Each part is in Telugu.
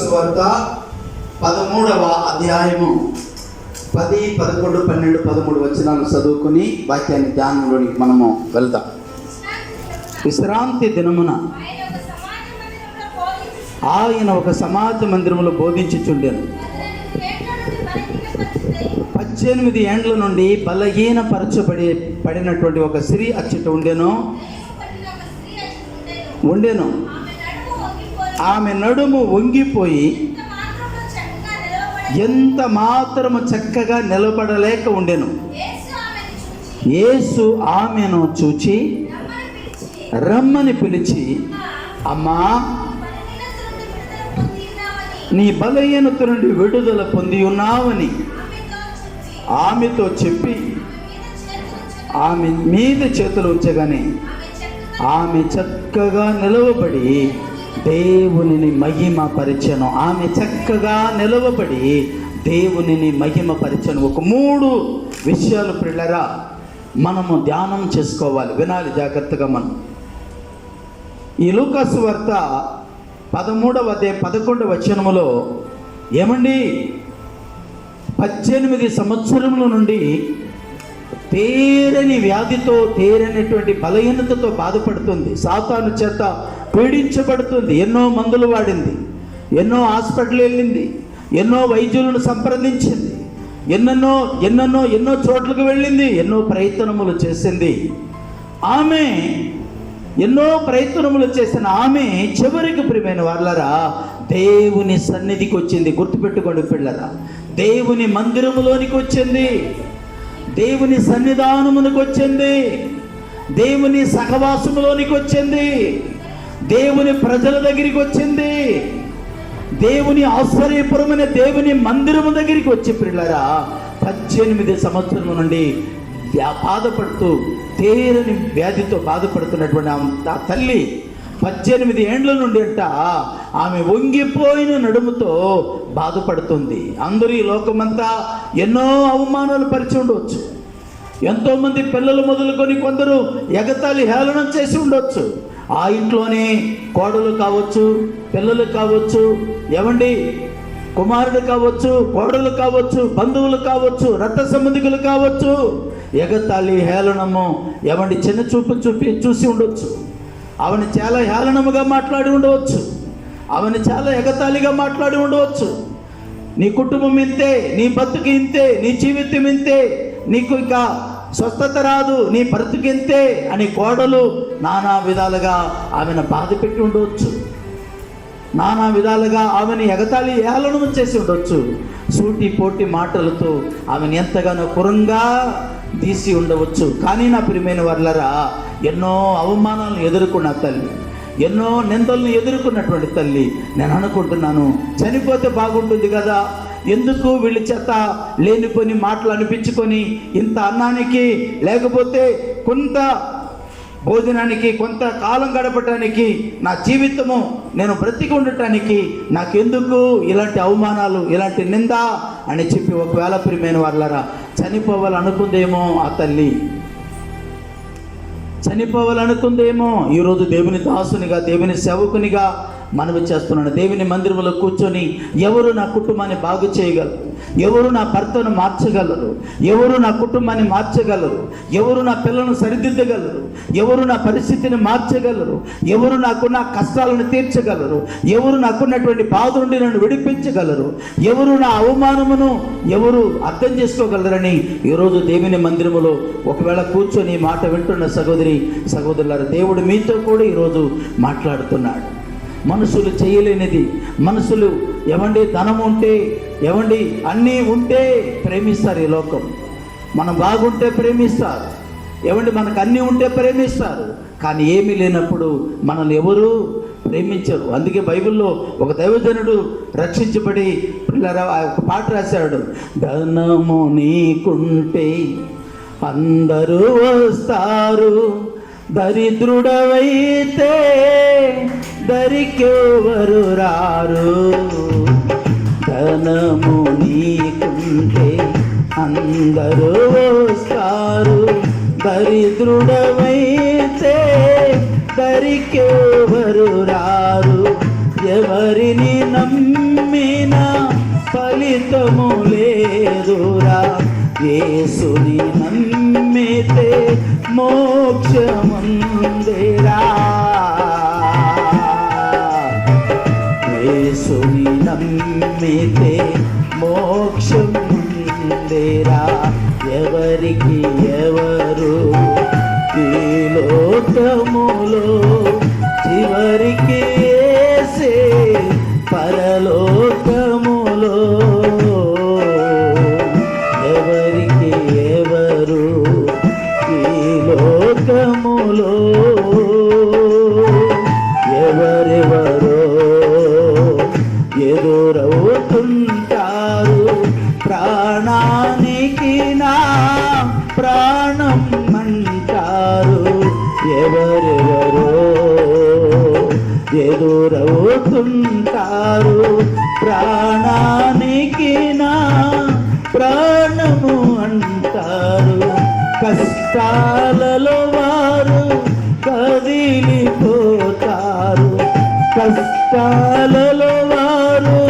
సువార్త 13వ అధ్యాయము 10, 11, 12, 13 వచనాలు చదువుకొని వాక్యాన్ని ధ్యానంలోనికి మనము వెళ్దాం. విశ్రాంతి దినమున ఆయన ఒక సమాజ మందిరములో బోధించుచుండెను. 18 ఏండ్ల నుండి బలహీన పడినటువంటి ఒక స్త్రీ అచ్చట ఉండెను. ఆమె నడుము వంగిపోయి ఎంత మాత్రము చక్కగా నిలబడలేక ఉండెను. యేసు ఆమెను చూచి రమ్మని పిలిచి, అమ్మా, నీ బలహీనత నుండి విడుదల పొంది ఉన్నావని ఆమెతో చెప్పి ఆమె మీద చేతులు ఉంచగానే ఆమె చక్కగా నిలవబడి దేవునిని మహిమపరిచెను. ఆమె చక్కగా నిలవబడి దేవునిని మహిమపరిచెను. ఒక 3 విషయాలు పిల్లరా మనము ధ్యానం చేసుకోవాలి, వినాలి జాగ్రత్తగా. మనం ఈ లూకా సువార్త 13వ అధ్యాయం 11వ వచనములో ఏమండి, 18 సంవత్సరముల నుండి తేరని వ్యాధితో, తేరనిటువంటి బలహీనతతో బాధపడుతుంది. సాతాను చేత పీడించబడుతుంది. ఎన్నో మందులు వాడింది, ఎన్నో హాస్పిటల్ వెళ్ళింది, ఎన్నో వైద్యులను సంప్రదించింది, ఎన్నో చోట్లకు వెళ్ళింది, ఎన్నో ప్రయత్నములు చేసింది. ఆమె ఎన్నో ప్రయత్నములు చేసిన ఆమె చివరికి ప్రియమైన వాళ్ళరా దేవుని సన్నిధికి వచ్చింది. గుర్తుపెట్టుకోండి పిల్లరా, దేవుని మందిరములోనికి వచ్చింది, దేవుని సన్నిధానమునికి వచ్చింది, దేవుని సహవాసములోనికి వచ్చింది, దేవుని ప్రజల దగ్గరికి వచ్చింది, దేవుని ఆశ్చర్యపురమైన దేవుని మందిరము దగ్గరికి వచ్చి పిల్లరా 18 సంవత్సరముల నుండి బాధపడుతూ తేరని వ్యాధితో బాధపడుతున్నటువంటి ఆ తల్లి 18 ఏండ్ల నుండి అంట ఆమె వంగిపోయిన నడుముతో బాధపడుతుంది. అందరూ ఈ లోకమంతా ఎన్నో అవమానాలు పరిచి ఉండవచ్చు. ఎంతోమంది పిల్లలు మొదలుకొని కొందరు ఎగతాళి హేళనం చేసి ఉండొచ్చు. ఆ ఇంట్లోనే కోడలు కావచ్చు, పిల్లలు కావచ్చు, ఏమండి కుమారుడు కావచ్చు, కోడలు కావచ్చు, బంధువులు కావచ్చు, రక్త సంబంధికులు కావచ్చు, ఎగతాళి హేళనము ఏమండి చిన్న చూసి ఉండొచ్చు. ఆమెను చాలా హేళనముగా మాట్లాడి ఉండవచ్చు, ఆమెను చాలా ఎగతాళిగా మాట్లాడి ఉండవచ్చు. నీ కుటుంబం ఇంతే, నీ బతుకు ఇంతే, నీ జీవితం ఇంతే, నీకు ఇంకా స్వస్థత రాదు, నీ బ్రతుకింతే అని కోడలు నానా విధాలుగా ఆమెను బాధ పెట్టి ఉండవచ్చు. నానా విధాలుగా ఆమెను ఎగతాళి ఏళనము చేసి ఉండొచ్చు. సూటి పోటీ మాటలతో ఆమెను ఎంతగానో కురంగా తీసి ఉండవచ్చు. కానీ నా ప్రియమైన వాళ్ళరా, ఎన్నో అవమానాలను ఎదుర్కొన్న తల్లి, ఎన్నో నిందలను ఎదుర్కొన్నటువంటి తల్లి, నేను అనుకుంటున్నాను చనిపోతే బాగుంటుంది కదా, ఎందుకు వీళ్ళ చేత లేనిపోని మాటలు అనిపించుకొని ఇంత అన్నానికి, లేకపోతే కొంత భోజనానికి, కొంత కాలం గడపటానికి, నా జీవితము నేను బ్రతికి ఉండటానికి నాకెందుకు ఇలాంటి అవమానాలు, ఇలాంటి నింద అని చెప్పి ఒకవేళ ప్రియమైన వాళ్ళరా చనిపోవాలనుకుందేమో ఆ తల్లి, చనిపోవాలనుకుందేమో. ఈరోజు దేవుని దాసునిగా, దేవుని సేవకునిగా మనవి చేస్తున్నాను. దేవుని మందిరంలో కూర్చొని ఎవరు నా కుటుంబాన్ని బాగు చేయగలరు, ఎవరు నా భర్తను మార్చగలరు, ఎవరు నా కుటుంబాన్ని మార్చగలరు, ఎవరు నా పిల్లలను సరిదిద్దగలరు, ఎవరు నా పరిస్థితిని మార్చగలరు, ఎవరు నాకున్న కష్టాలను తీర్చగలరు, ఎవరు నాకున్నటువంటి బాధ నుండి నన్ను విడిపించగలరు, ఎవరు నా అవమానమును ఎవరు అర్థం చేసుకోగలరని ఈరోజు దేవుని మందిరములో ఒకవేళ కూర్చొని మాట వింటున్న సహోదరులారా, దేవుడు మీతో కూడా ఈరోజు మాట్లాడుతున్నాడు. మనుషులు చేయలేనిది, మనుషులు ఏమండి ధనం ఉంటే, ఏమండి అన్నీ ఉంటే ప్రేమిస్తారు. ఈ లోకం మనం బాగుంటే ప్రేమిస్తారు, ఏమండి మనకు అన్నీ ఉంటే ప్రేమిస్తారు. కానీ ఏమీ లేనప్పుడు మనల్ని ఎవరు ప్రేమించరు. అందుకే బైబిల్లో ఒక దైవజనుడు రక్షించబడి ఒక పాట రాశాడు, ధనము నీకుంటే అందరూ వస్తారు, దరిద్రుడవైతే దరికెవరు రారు. ధనము నీకుంటే అందరూ వస్తారు, దరిద్రుడవైతే దరికెవరు రారు. ఎవరిని నమ్మి జీవితము లేదురా, యేసుని నమ్మితే మోక్షముందిరా, యేసుని నమ్మితే మోక్షముందిరా. ఎవరికి ఎవరు ఈ లోకములో, చివరికి యేసే పరలోకములో. ఎవరికి ఎవరు ఈ లోకములో, ఎవరెవరో ఎదురవుతుంటారు, ప్రాణానికి నా ప్రాణం అంటారు. ఎవరెవరో ఎదురవుతుంటారు, ప్రాణానికి నా ప్రాణము అంటారు. కష్టాలలో వారు కదిలిపోతారు, కష్టాలలో వారు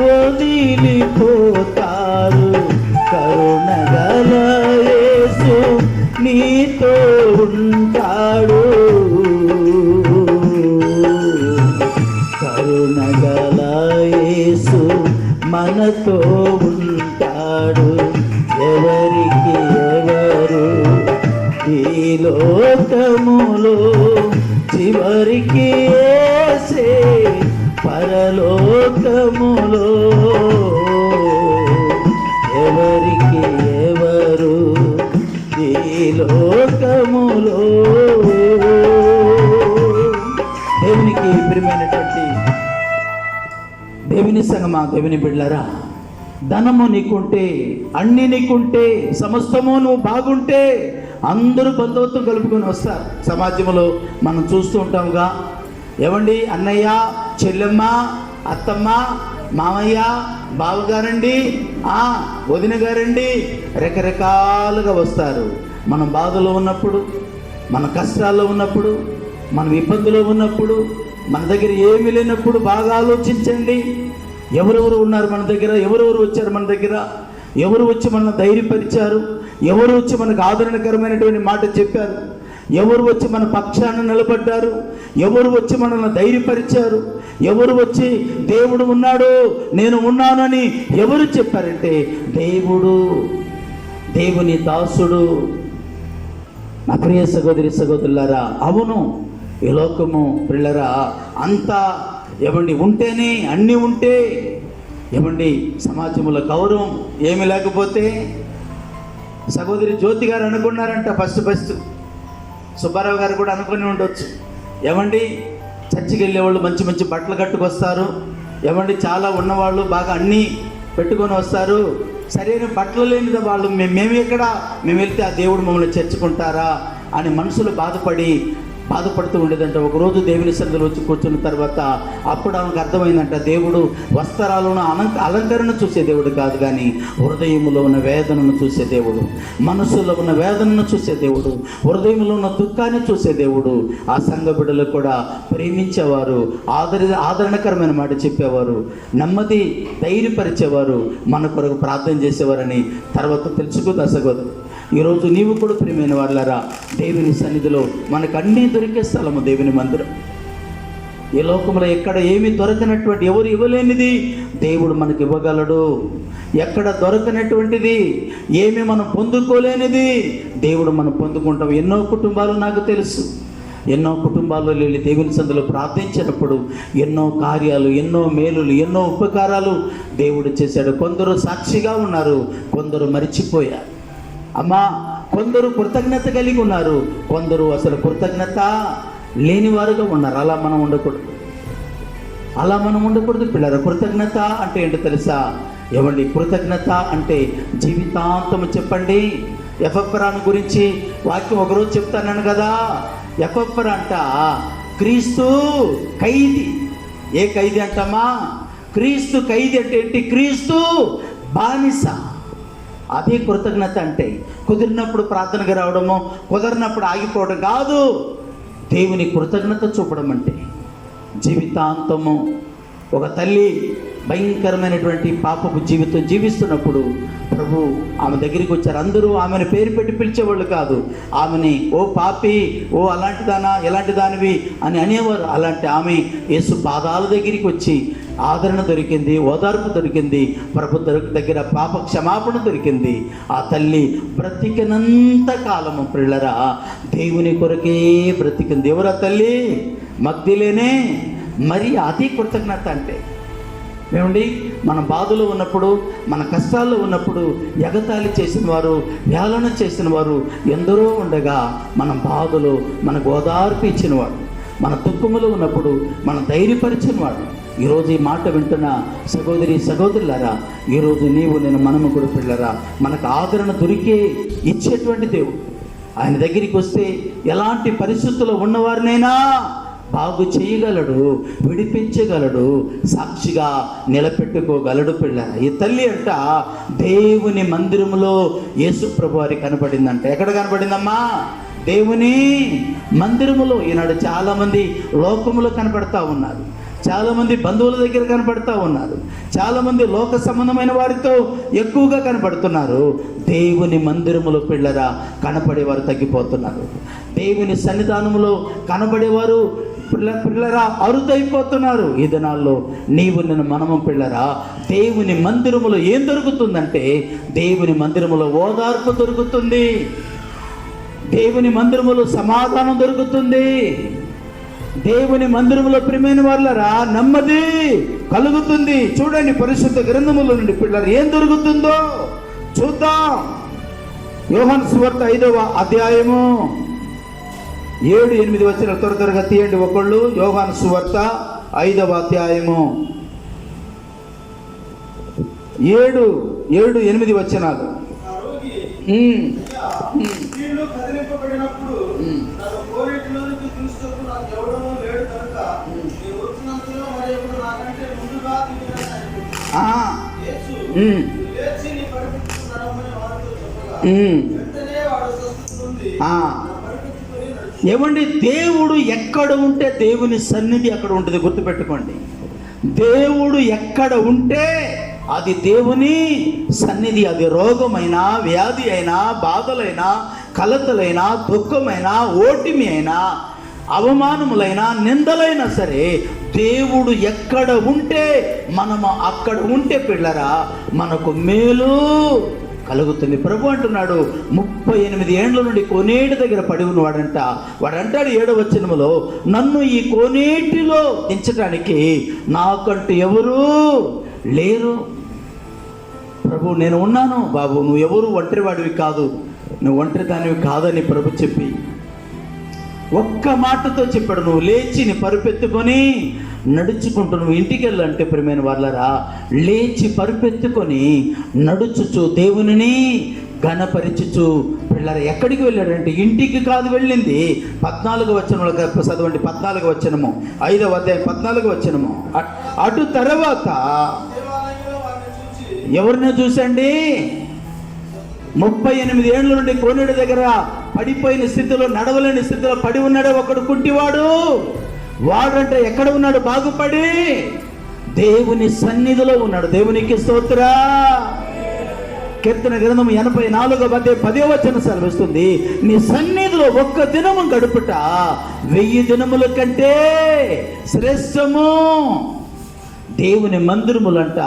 వదిలిపోతారు. కరుణగల యేసు నీతో ఉంటాడు, కరుణగల యేసు మనతో ఉంటాడు. ఎవరికి ఎవరు ఈ లోకములో, చివరికి యేసే పరలోకములో. ఎవరికి ఎవరు ఈ లోకములో. దేవునికి ప్రియమైనటువంటి దేవుని సంగమా, దేవుని బిడ్డలారా, ధనము నీకుంటే, అన్ని నీకుంటే, సమస్తము నువ్వు బాగుంటే అందరూ బంధువుతో కలుపుకొని వస్తారు. సమాజంలో మనం చూస్తూ ఉంటాంగా, ఏమండి అన్నయ్య, చెల్లెమ్మ, అత్తమ్మ, మామయ్య, బావగారండి, వదిన గారండి, రకరకాలుగా వస్తారు. మనం బాధలో ఉన్నప్పుడు, మన కష్టాల్లో ఉన్నప్పుడు, మన ఇబ్బందులో ఉన్నప్పుడు, మన దగ్గర ఏమీ లేనప్పుడు బాగా ఆలోచించండి. ఎవరెవరు ఉన్నారు మన దగ్గర, ఎవరెవరు వచ్చారు మన దగ్గర, ఎవరు వచ్చి మనల్ని ధైర్యపరిచారు, ఎవరు వచ్చి మనకు ఆదరణకరమైనటువంటి మాట చెప్పారు, ఎవరు వచ్చి మన పక్షాన నిలబడ్డారు, ఎవరు వచ్చి మనల్ని ధైర్యపరిచారు, ఎవరు వచ్చి దేవుడు ఉన్నాడు, నేను ఉన్నానని ఎవరు చెప్పారంటే దేవుడు, దేవుని దాసుడు. నా ప్రియ సహోదరి సహోదరులారా, అవును, ఈ లోకము పిల్లరా అంతా ఏమండి ఉంటేనే, అన్నీ ఉంటే ఏమండి సమాజంలో గౌరవం ఏమి లేకపోతే. సహోదరి జ్యోతి గారు అనుకున్నారంట ఫస్ట్ సుబ్బారావు గారు కూడా అనుకుని ఉండొచ్చు, ఏమండి చర్చికి వెళ్ళేవాళ్ళు మంచి మంచి బట్టలు కట్టుకొస్తారు, ఏమండి చాలా ఉన్నవాళ్ళు బాగా అన్నీ పెట్టుకొని వస్తారు, సరైన బట్టలు లేనిది వాళ్ళు మేము మేము వెళ్తే ఆ దేవుడు మమ్మల్ని చేర్చుకుంటారా అని మనసులో బాధపడుతూ ఉండేదంట. ఒకరోజు దేవుని సన్నిధిలో వచ్చి కూర్చున్న తర్వాత అప్పుడు ఆమెకు అర్థమైందంట, దేవుడు వస్త్రాలను అలంకరణ చూసే దేవుడు కాదు, కానీ హృదయంలో ఉన్న వేదనను చూసే దేవుడు, మనసులో ఉన్న వేదనను చూసే దేవుడు, హృదయంలో ఉన్న దుఃఖాన్ని చూసే దేవుడు. ఆ సంఘ బిడ్డలు కూడా ప్రేమించేవారు, ఆదరణకరమైన మాట చెప్పేవారు, నెమ్మది ధైర్యపరిచేవారు, మన కొరకు ప్రార్థన చేసేవారని తర్వాత తెలుసుకుందా సగోదరు. ఈరోజు నీవు కూడా ప్రియమైన వాళ్ళారా, దేవుని సన్నిధిలో మనకు అన్నీ దొరికే స్థలము దేవుని మందిరం. ఈ లోకంలో ఎక్కడ ఏమి దొరకనటువంటి, ఎవరు ఇవ్వలేనిది దేవుడు మనకి ఇవ్వగలడు. ఎక్కడ దొరకనటువంటిది, ఏమి మనం పొందుకోలేనిది దేవుడు మనం పొందుకుంటాం. ఎన్నో కుటుంబాలు నాకు తెలుసు, ఎన్నో కుటుంబాల్లో వెళ్ళి దేవుని సన్నిధిలో ప్రార్థించినప్పుడు ఎన్నో కార్యాలు, ఎన్నో మేలులు, ఎన్నో ఉపకారాలు దేవుడు చేశాడు. కొందరు సాక్షిగా ఉన్నారు, కొందరు మరిచిపోయారు. అమ్మా, కొందరు కృతజ్ఞత కలిగి ఉన్నారు, కొందరు అసలు కృతజ్ఞత లేనివారుగా ఉన్నారు. అలా మనం ఉండకూడదు పిల్లలు. కృతజ్ఞత అంటే ఏంటో తెలుసా? ఏమండి, కృతజ్ఞత అంటే జీవితాంతము చెప్పండి. ఎఫ్ఎఫ్రాను గురించి వాక్యం ఒకరోజు చెప్తాను కదా. ఎఫ్ఎఫ్రా అంట క్రీస్తు ఖైదీ. ఏ ఖైదీ అంటమ్మా? క్రీస్తు ఖైదీ అంటే ఏంటి? క్రీస్తు బానిస. అదే కృతజ్ఞత అంటే. కుదిరినప్పుడు ప్రార్థనగా రావడము, కుదరినప్పుడు ఆగిపోవడం కాదు. దేవుని కృతజ్ఞత చూపడం అంటే జీవితాంతము. ఒక తల్లి భయంకరమైనటువంటి పాపపు జీవితం జీవిస్తున్నప్పుడు ప్రభు ఆమె దగ్గరికి వచ్చారు. అందరూ ఆమెను పేరు పెట్టి పిలిచేవాళ్ళు కాదు. ఆమెని ఓ పాపి, ఓ అలాంటిదానా, ఎలాంటి దానివి అని అనేవారు. అలాంటి ఆమె యేసు పాదాల దగ్గరికి వచ్చి ఆదరణ దొరికింది, ఓదార్పు దొరికింది, ప్రభు దగ్గర పాప క్షమాపణ దొరికింది. ఆ తల్లి బ్రతికినంత కాలము పిల్లరా దేవుని కొరకే బ్రతికింది. ఎవరా తల్లి? మగ్దలేనే. మరి అతి కృతజ్ఞత అంటే ఏమండి, మన బాధలో ఉన్నప్పుడు, మన కష్టాల్లో ఉన్నప్పుడు ఎగతాళి చేసిన వారు, వేలన చేసిన వారు ఎందరో ఉండగా మన బాధలో మనకు ఓదార్పు ఇచ్చినవాడు, మన దుఃఖములో ఉన్నప్పుడు మన ధైర్యపరిచిన వాడు. ఈరోజు ఈ మాట వింటున్న సహోదరి సహోదరులారా, ఈరోజు నీవు నేను మనము కూడా పిల్లరా మనకు ఆదరణ దొరికే ఇచ్చేటువంటి దేవుడు. ఆయన దగ్గరికి వస్తే ఎలాంటి పరిస్థితుల్లో ఉన్నవారినైనా బాగు చేయగలడు, విడిపించగలడు, సాక్షిగా నిలబెట్టుకోగలడు. పిల్లల ఈ తల్లి అంట దేవుని మందిరములో యేసు ప్రభు వారికి కనపడిందంట. ఎక్కడ కనపడిందమ్మా? దేవుని మందిరములో. ఈనాడు చాలామంది లోకములో కనపడతా ఉన్నారు, చాలామంది బంధువుల దగ్గర కనపడతా ఉన్నారు, చాలామంది లోక సంబంధమైన వారితో ఎక్కువగా కనపడుతున్నారు. దేవుని మందిరములో పిల్లరా కనపడేవారు తగ్గిపోతున్నారు. దేవుని సన్నిధానములో కనబడేవారు పిల్లరా అరుదైపోతున్నారు. ఈ దినాల్లో నీవు నేను మనము పిల్లరా దేవుని మందిరములో ఏం దొరుకుతుందంటే, దేవుని మందిరములో ఓదార్పు దొరుకుతుంది, దేవుని మందిరములో సమాధానం దొరుకుతుంది, దేవుని మందిరములో ప్రియమైన వాళ్ళరా నెమ్మది కలుగుతుంది. చూడండి పరిశుద్ధ గ్రంథముల నుండి పిల్లలు ఏం దొరుకుతుందో చూద్దాం. యోహాను సువార్త 5వ అధ్యాయము 7-8 వచనాలు త్వరగా తీయండి ఒకళ్ళు. యోహాను సువార్త 5వ అధ్యాయము 7-8 వచనాలు. ఏమండి, దేవుడు ఎక్కడ ఉంటే దేవుని సన్నిధి అక్కడ ఉంటుంది. గుర్తుపెట్టుకోండి, దేవుడు ఎక్కడ ఉంటే అది దేవుని సన్నిధి. అది రోగమైనా, వ్యాధి అయినా, బాధలైనా, కలతలైనా, దుఃఖమైనా, ఓటమి అయినా, అవమానములైనా, నిందలైనా సరే దేవుడు ఎక్కడ ఉంటే మనము అక్కడ ఉంటే పిల్లరా మనకు మేలు కలుగుతుంది. ప్రభు అంటున్నాడు 38 ఏండ్ల నుండి కోనేటి దగ్గర పడి ఉన్నవాడంట. వాడంటాడు 7వ వచనములో, నన్ను ఈ కోనేటిలో దించడానికి నాకంటూ ఎవరు లేరు. ప్రభు నేను ఉన్నాను బాబు, నువ్వు ఎవరు ఒంటరివాడివి కాదు, నువ్వు ఒంటరి దానివి కాదని ప్రభు చెప్పి ఒక్క మాటతో చెప్పాడు. నువ్వు లేచి నీ పరుపెత్తుకొని నడుచుకుంటూ నువ్వు ఇంటికి వెళ్ళంటే ప్రియమైన వాళ్ళరా లేచి పరుపెత్తుకొని నడుచుచు దేవునిని ఘనపరిచుచు పిల్లలు ఎక్కడికి వెళ్ళాడంటే ఇంటికి కాదు వెళ్ళింది. 14వ వచనంలో చదవండి. 14వ వచనము 5వ అధ్యాయం 14వ వచనము. అటు తర్వాత ఎవరిని చూసండి? 38 ఏండ్ల నుండి కోనేటి దగ్గర పడిపోయిన స్థితిలో, నడవలేని స్థితిలో పడి ఉన్నాడు ఒకడు కుంటివాడు. వాడంటే ఎక్కడ ఉన్నాడు? బాగుపడి దేవుని సన్నిధిలో ఉన్నాడు. దేవునికి స్తోత్ర. కీర్తన గ్రంథం 84వ అధ్యాయం 10వ వచనం సెలవిస్తుంది, నీ సన్నిధిలో ఒక్క దినము గడుపుట 1000 దినముల కంటే శ్రేష్టము. దేవుని మందిరములంట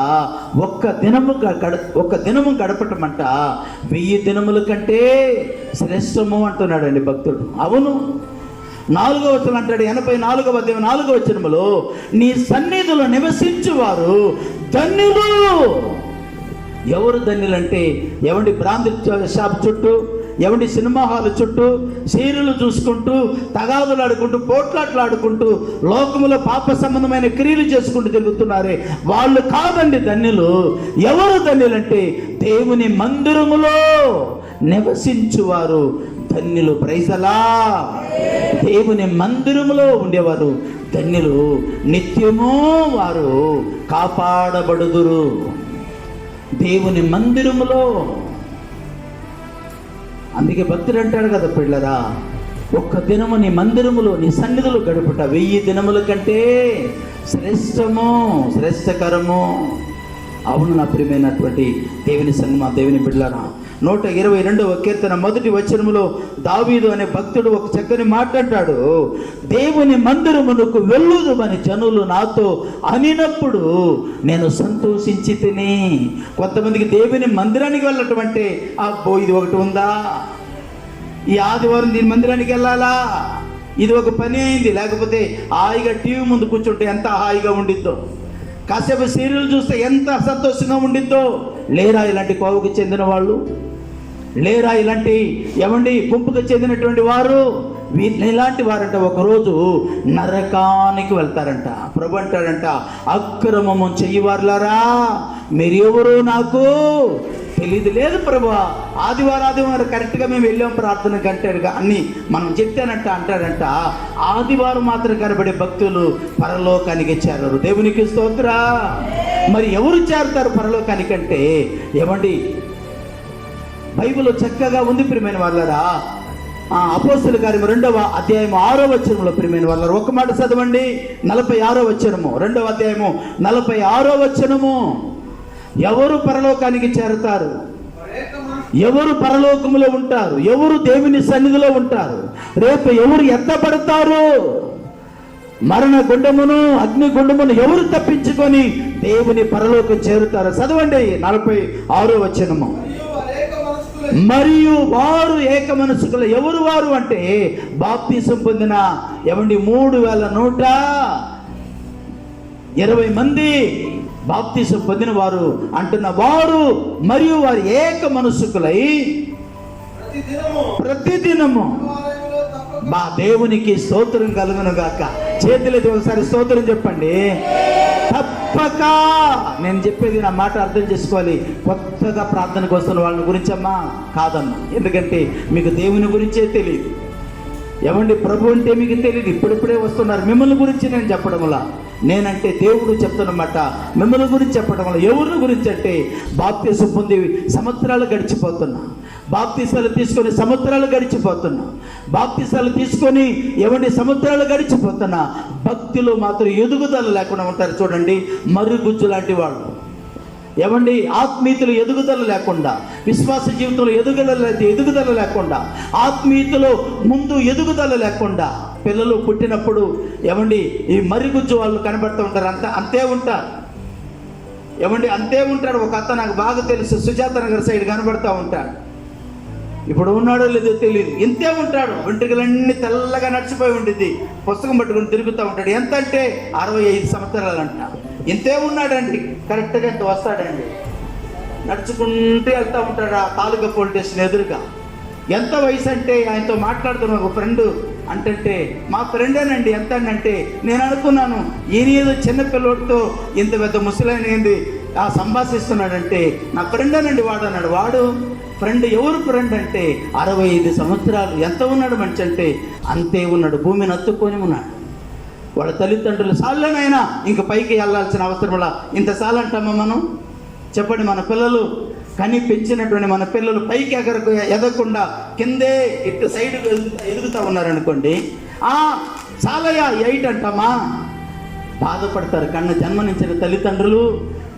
ఒక్క దినము గడపటమంట 1000 దినముల కంటే శ్రేష్టము అంటున్నాడండి భక్తుడు. అవును, 4వ వచనం అంటాడు. 84వ అధ్యాయం 4వ వచనములో, నీ సన్నిధిలో నివసించువారు ధన్యులు. ఎవరు ధన్యులంటే, ఎవండి బ్రాంతి షాప్ చుట్టూ, ఎవండి సినిమా హాల్ చుట్టూ సీరియలు చూసుకుంటూ, తగాదులాడుకుంటూ, పోట్లాట్లాడుకుంటూ, లోకములో పాప సంబంధమైన క్రియలు చేసుకుంటూ తిరుగుతున్నారే వాళ్ళు కాదండి ధన్యులు. ఎవరు ధన్యులంటే దేవుని మందిరములో నివసించువారు ధన్యులు. ప్రైజలా. దేవుని మందిరములో ఉండేవారు ధన్యులు, నిత్యము వారు కాపాడబడుదురు. దేవుని మందిరములో. అందుకే భక్తుడు అంటాడు కదా పిల్లరా, ఒక్క దినము నీ మందిరములో నీ సన్నిధిలో గడుపుట 1000 దినముల కంటే శ్రేష్టము, శ్రేష్టకరము. అవును నా ప్రియమైనటువంటి దేవుని సంగమా, దేవుని బిడ్డలారా, 122వ కీర్తన 1వ వచనములో దావీదు అనే భక్తుడు ఒక చక్కని మాట అంటాడు. దేవుని మందిరమునకు వెళ్ళుదుమని జనులు నాతో అనినప్పుడు నేను సంతోషించి తిని. కొంతమందికి దేవుని మందిరానికి వెళ్ళటం అంటే అబ్బో ఇది ఒకటి ఉందా, ఈ ఆదివారం దీని మందిరానికి వెళ్ళాలా, ఇది ఒక పని అయింది. లేకపోతే హాయిగా టీవీ ముందు కూర్చుంటే ఎంత హాయిగా ఉండిద్దో, కాసేపు సీరియల్ చూస్తే ఎంత సంతోషంగా ఉండిద్దో. లేరా ఇలాంటి కోవకు చెందిన వాళ్ళు? లేరా ఇలాంటి గుంపుకు చెందినటువంటి వారు? ఇలాంటి వారంట ఒకరోజు నరకానికి వెళ్తారంట. ప్రభు అంటాడంట, అక్రమము చెయ్యవారులారా మీరు ఎవరు నాకు తెలియదు. లేదు ప్రభు, ఆదివారం కరెక్ట్గా మేము వెళ్ళాం ప్రార్థనకి అంటాడు. అన్ని మనం చెప్తానంట అంటాడంట. ఆదివారం మాత్రం కనబడే భక్తులు పరలోకానికి చేరరు. దేవునికి స్తోత్ర. మరి ఎవరు చేరుతారు పరలోకానికి అంటే బైబిల్లో చక్కగా ఉంది ప్రియమైన వాళ్ళరా. అపోస్తల కార్యము 2వ అధ్యాయము 6వ వచనంలో ప్రియమైన వాళ్ళరా ఒక మాట చదవండి. 46వ వచనము, 2వ అధ్యాయము 46వ వచనము. ఎవరు పరలోకానికి చేరతారు? ఎవరు పరలోకములో ఉంటారు? ఎవరు దేవుని సన్నిధిలో ఉంటారు? రేపు ఎవరు ఎత్తబడతారు? మరణ గుండమును అగ్ని గుండమును ఎవరు తప్పించుకొని దేవుని పరలోకం చేరుతారు? చదవండి 46వ వచనము. మరియు వారు ఏక మనసుకులు. ఎవరు వారు అంటే బాప్తిసం పొందిన 3120 మంది బాప్తిసం పొందిన వారు అంటున్న వారు. మరియు వారు ఏక మనసుకులై ప్రతిదినము మా దేవునికి స్తోత్రం కలుగును గాక. చేతులైతే ఒకసారి స్తోత్రం చెప్పండి. తప్పక నేను చెప్పేది నా మాట అర్థం చేసుకోవాలి. కొత్తగా ప్రార్థనకు వస్తున్న వాళ్ళ గురించమ్మా కాదమ్మా, ఎందుకంటే మీకు దేవుని గురించే తెలియదు. ప్రభు అంటే మీకు తెలియదు. ఇప్పుడిప్పుడే వస్తున్నారు. మిమ్మల్ని గురించి నేను చెప్పడం వల్ల, నేనంటే దేవుడు చెప్తున్నమాట, మిమ్మల్ని గురించి చెప్పడం వల్ల. ఎవరి గురించి అంటే బాప్తిసం పొంది సంవత్సరాలు గడిచిపోతున్నా, బాప్తిసాలు తీసుకొని సంవత్సరాలు గడిచిపోతున్నా, బాప్తిసాలు తీసుకొని సంవత్సరాలు గడిచిపోతున్నా భక్తిలో మాత్రం ఎదుగుదల లేకుండా ఉంటారు. చూడండి, మరుగుజ్జు లాంటి వాళ్ళు. ఆత్మీయతలు ఎదుగుదల లేకుండా, విశ్వాస జీవితంలో ఎదుగుదల లేకుండా, ఆత్మీయతలో ముందు ఎదుగుదల లేకుండా పిల్లలు పుట్టినప్పుడు ఈ మరుగుజ్జు వాళ్ళు కనబడుతూ ఉంటారు. అంతే ఉంటారు. అంతే ఉంటాడు. ఒక అత్త నాకు బాగా తెలుసు, సుజాత నగర్ సైడ్ కనబడుతూ ఉంటాడు. ఇప్పుడు ఉన్నాడో లేదో తెలియదు. ఇంతే ఉంటాడు. వెంట్రుకలన్నీ తెల్లగా నడిచిపోయి ఉండిద్ది. పుస్తకం పట్టుకుని తిరుగుతూ ఉంటాడు. ఎంత అంటే 65 సంవత్సరాలు అంట. ఇంతే ఉన్నాడండి. కరెక్ట్గా ఇంత వస్తాడండి. నడుచుకుంటూ వెళ్తూ ఉంటాడు ఆ తాలూకా పోలీస్ స్టేషన్ ఎదురుగా. ఎంత వయసు అంటే ఆయనతో మాట్లాడుతున్న ఒక ఫ్రెండ్ అంటే మా ఫ్రెండేనండి. ఎంత అంటే నేను అనుకున్నాను ఈయన ఏదో చిన్నపిల్లోడితో ఇంత పెద్ద ముసలైన ఏంది సంభాషిస్తున్నాడంటే నా ఫ్రెండేనండి వాడు అన్నాడు. వాడు ఫ్రెండ్. ఎవరు ఫ్రెండ్ అంటే 65 సంవత్సరాలు. ఎంత ఉన్నాడు మనిషి అంటే అంతే ఉన్నాడు. భూమిని అత్తుకొని ఉన్నాడు. వాళ్ళ తల్లిదండ్రులు సాళ్ళనైనా ఇంక పైకి వెళ్ళాల్సిన అవసరంలా ఇంత సాలంటామా మనం? చెప్పండి. మన పిల్లలు కని పెంచినటువంటి మన పిల్లలు పైకి ఎదగకుండా కిందే ఇటు సైడ్ ఎదుగుతూ ఉన్నారనుకోండి, చాలయ్యా 8 అంటామా? బాధపడతారు. కన్న జన్మనించిన తల్లిదండ్రులు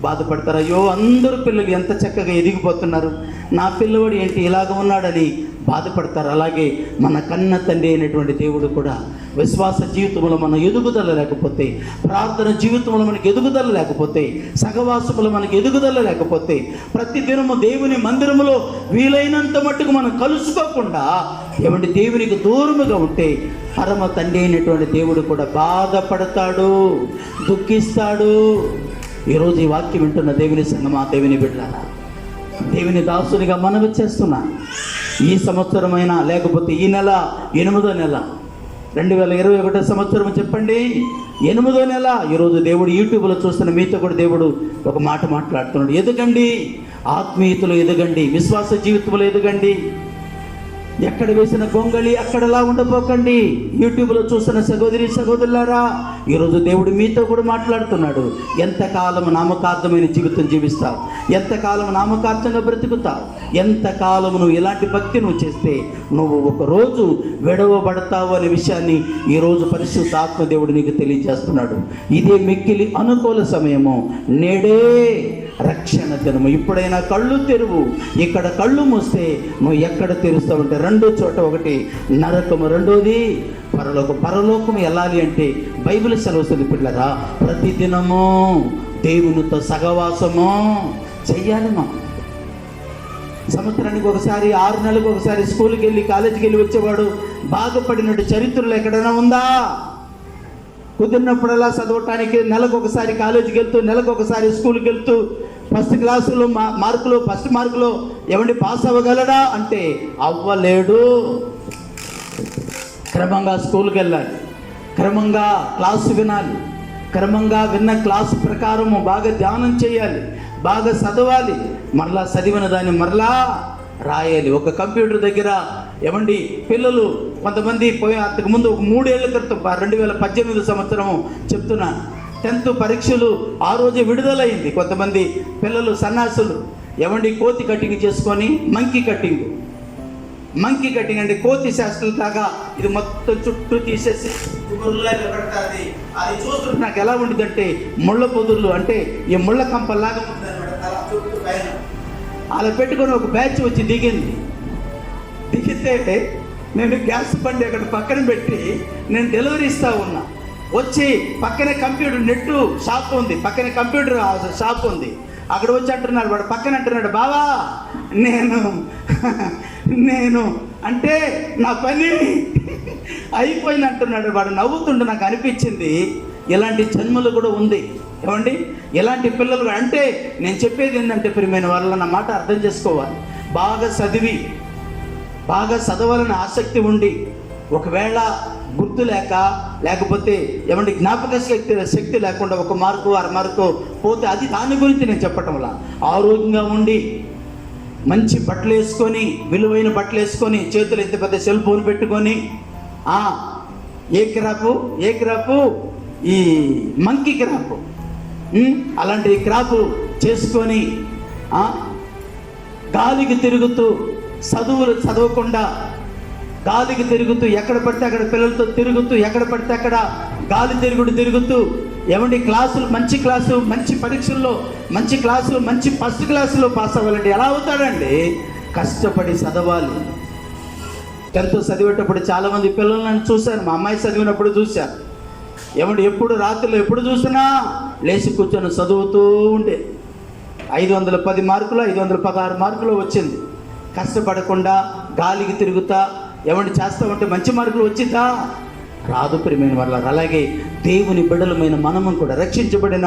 బాధపడతారు. అయ్యో అందరూ పిల్లలు ఎంత చక్కగా ఎదిగిపోతున్నారు, నా పిల్లవాడు ఏంటి ఇలాగ ఉన్నాడని బాధపడతారు. అలాగే మన కన్న తండ్రి అయినటువంటి దేవుడు కూడా విశ్వాస జీవితంలో మన ఎదుగుదల లేకపోతే, ప్రార్థన జీవితంలో మనకి ఎదుగుదల లేకపోతే, సహవాసములో మనకి ఎదుగుదల లేకపోతే, ప్రతిదినము దేవుని మందిరములో వీలైనంత మట్టుకు మనం కలుసుకోకుండా దేవునికి దూరముగా ఉంటే పరమ తండ్రి అయినటువంటి దేవుడు కూడా బాధపడతాడు, దుఃఖిస్తాడు. ఈరోజు ఈ వాక్యం వింటున్న దేవుని సంగమా, దేవుని బిడ్డలారా, దేవుని దాసునిగా మనవి చేస్తున్నా. ఈ సంవత్సరమైనా లేకపోతే ఈ నెల 8వ నెల 2021 సంవత్సరం చెప్పండి, 8వ నెల. ఈరోజు దేవుడు యూట్యూబ్లో చూస్తున్న మీతో కూడా దేవుడు ఒక మాట మాట్లాడుతున్నాడు. ఎదగండి, ఆత్మీయతలో ఎదగండి, విశ్వాస జీవితంలో ఎదగండి. ఎక్కడ వేసిన గొంగళి అక్కడలా ఉండపోకండి. యూట్యూబ్లో చూస్తున్న సహోదరి సహోదరులారా, ఈరోజు దేవుడు మీతో కూడా మాట్లాడుతున్నాడు. ఎంతకాలం నామకార్థమైన జీవితం జీవిస్తావు, ఎంతకాలం నామకార్థంగా బ్రతుకుతావు, ఎంతకాలం నువ్వు ఇలాంటి భక్తి నువ్వు చేస్తే నువ్వు ఒకరోజు విడవబడతావు అనే విషయాన్ని ఈరోజు పరిశుద్ధ ఆత్మదేవుడు నీకు తెలియజేస్తున్నాడు. ఇదే మిక్కిలి అనుకూల సమయము, నేడే రక్షణ దినము. ఇప్పుడైనా కళ్ళు తెరువు. ఇక్కడ కళ్ళు మూస్తే నువ్వు ఎక్కడ తెరుస్తావంటే రెండో చోట, ఒకటి నరకము, రెండోది పరలోకం. పరలోకం వెళ్ళాలి అంటే బైబిల్ సెలవుస్తుంది పిల్లరా, ప్రతిదినము దేవునితో సహవాసము చెయ్యాలి. మనం సంవత్సరానికి ఒకసారి, 6 నెలలకు ఒకసారి స్కూల్కి వెళ్ళి కాలేజీకి వెళ్ళి వచ్చేవాడు బాగుపడినట్టు చరిత్రలో ఎక్కడైనా ఉందా? కుదిరినప్పుడల్లా చదవటానికి నెలకు ఒకసారి కాలేజీకి వెళ్తూ, నెలకు ఒకసారి స్కూల్కి వెళ్తూ, ఫస్ట్ క్లాసులో ఫస్ట్ మార్కులో ఏమండి పాస్ అవ్వగలడా అంటే అవ్వలేడు. క్రమంగా స్కూల్కి వెళ్ళాలి, క్రమంగా క్లాసు వినాలి, క్రమంగా విన్న క్లాసు ప్రకారము బాగా ధ్యానం చేయాలి, బాగా చదవాలి, మరలా చదివిన దాన్ని మరలా రాయాలి. ఒక కంప్యూటర్ దగ్గర ఏమండి పిల్లలు కొంతమంది అంతకుముందు ఒక 3 ఏళ్ల క్రితం 2018 సంవత్సరము చెప్తున్నాను, 10th పరీక్షలు ఆ రోజే విడుదలైంది. కొంతమంది పిల్లలు సన్నాసులు ఏమండి కోతి కటింగ్ చేసుకొని మంకీ కటింగ్ అంటే కోతి శాస్త్రం లాగా ఇది మొత్తం చుట్టూ తీసేసి పెడతాది. అది చూస్తుంటే నాకు ఎలా ఉంటుందంటే ముళ్ళ పొదుర్లు అంటే ఈ ముళ్ళ కంపల్లాగా ఉంటుంది పైన. అలా పెట్టుకొని ఒక బ్యాచ్ వచ్చి దిగితే నేను గ్యాస్ బండి అక్కడ పక్కన పెట్టి నేను డెలివరీ ఇస్తా ఉన్నా. వచ్చి పక్కనే కంప్యూటర్ నెట్టు షాప్ ఉంది, పక్కనే కంప్యూటర్ షాప్ ఉంది. అక్కడ వచ్చి అంటున్నాడు వాడు, పక్కన అంటున్నాడు, బావా నేను అంటే నా పని అయిపోయింది అంటున్నాడు. వాడు నవ్వుతుంటే నాకు అనిపించింది ఇలాంటి జన్మలు కూడా ఉంది. ఏమండి ఇలాంటి పిల్లలు అంటే నేను చెప్పేది ఏంటంటే ప్రియమైన వాళ్ళ నా మాట అర్థం చేసుకోవాలి. బాగా చదవాలని ఆసక్తి ఉండి ఒకవేళ గుర్తు లేకపోతే ఏమంటే జ్ఞాపక శక్తి లేకుండా 1 మార్కు 6 మార్కు పోతే అది దాని గురించి నేను చెప్పటంలా, ఆరోగ్యంగా ఉండి మంచి బట్టలు వేసుకొని, విలువైన బట్టలు వేసుకొని, చేతులు ఇంత పెద్ద సెల్ ఫోన్ పెట్టుకొని ఏ క్రాపు ఈ మంకీ క్రాపు అలాంటి క్రాపు చేసుకొని గాలికి తిరుగుతూ చదవకుండా గాలికి తిరుగుతూ ఎక్కడ పడితే అక్కడ పిల్లలతో తిరుగుతూ, ఎక్కడ పడితే అక్కడ గాలి తిరుగుతూ ఏమండి మంచి క్లాసు మంచి పరీక్షల్లో మంచి క్లాసులు మంచి ఫస్ట్ క్లాసులో పాస్ అవ్వాలంటే ఎలా అవుతాడండి? కష్టపడి చదవాలి. 10th చదివేటప్పుడు చాలామంది పిల్లలను చూశాను, మా అమ్మాయి చదివినప్పుడు చూశాను. ఏమంటే రాత్రిలో ఎప్పుడు చూసినా లేచి కూర్చొని చదువుతూ ఉండే 510 మార్కులు 516 మార్కులు వచ్చింది. కష్టపడకుండా గాలికి తిరుగుతా ఏమంటే చేస్తా ఉంటే మంచి మార్కులు వచ్చిందా? రాదు ప్రియమైన వాళ్ళ. అలాగే దేవుని బిడ్డలమైన మనము కూడా, రక్షించబడిన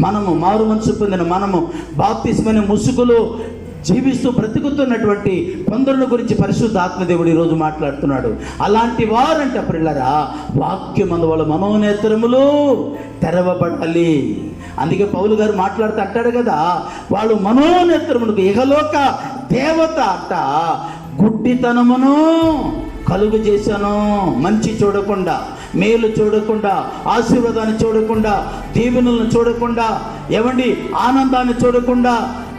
మనము, మారు మనసు పొందిన మనము, బాప్తిస్మమైన ముసుగులో జీవిస్తూ బ్రతుకుతున్నటువంటి కొందరుల గురించి పరిశుద్ధ ఆత్మదేవుడు ఈరోజు మాట్లాడుతున్నాడు. అలాంటి వారంట ప్రియులారా వాక్యమందు వాళ్ళ మనోనేత్రములు తెరవబడాలి. అందుకే పౌలు గారు మాట్లాడుతూ అంటాడు కదా, వాళ్ళు మనోనేత్రములకు ఇహలోక దేవత అంట గుడ్డితనమును కలుగు చేశాను. మంచి చూడకుండా, మేలు చూడకుండా, ఆశీర్వాదాన్ని చూడకుండా, దీవెనలను చూడకుండా, ఏమండి ఆనందాన్ని చూడకుండా,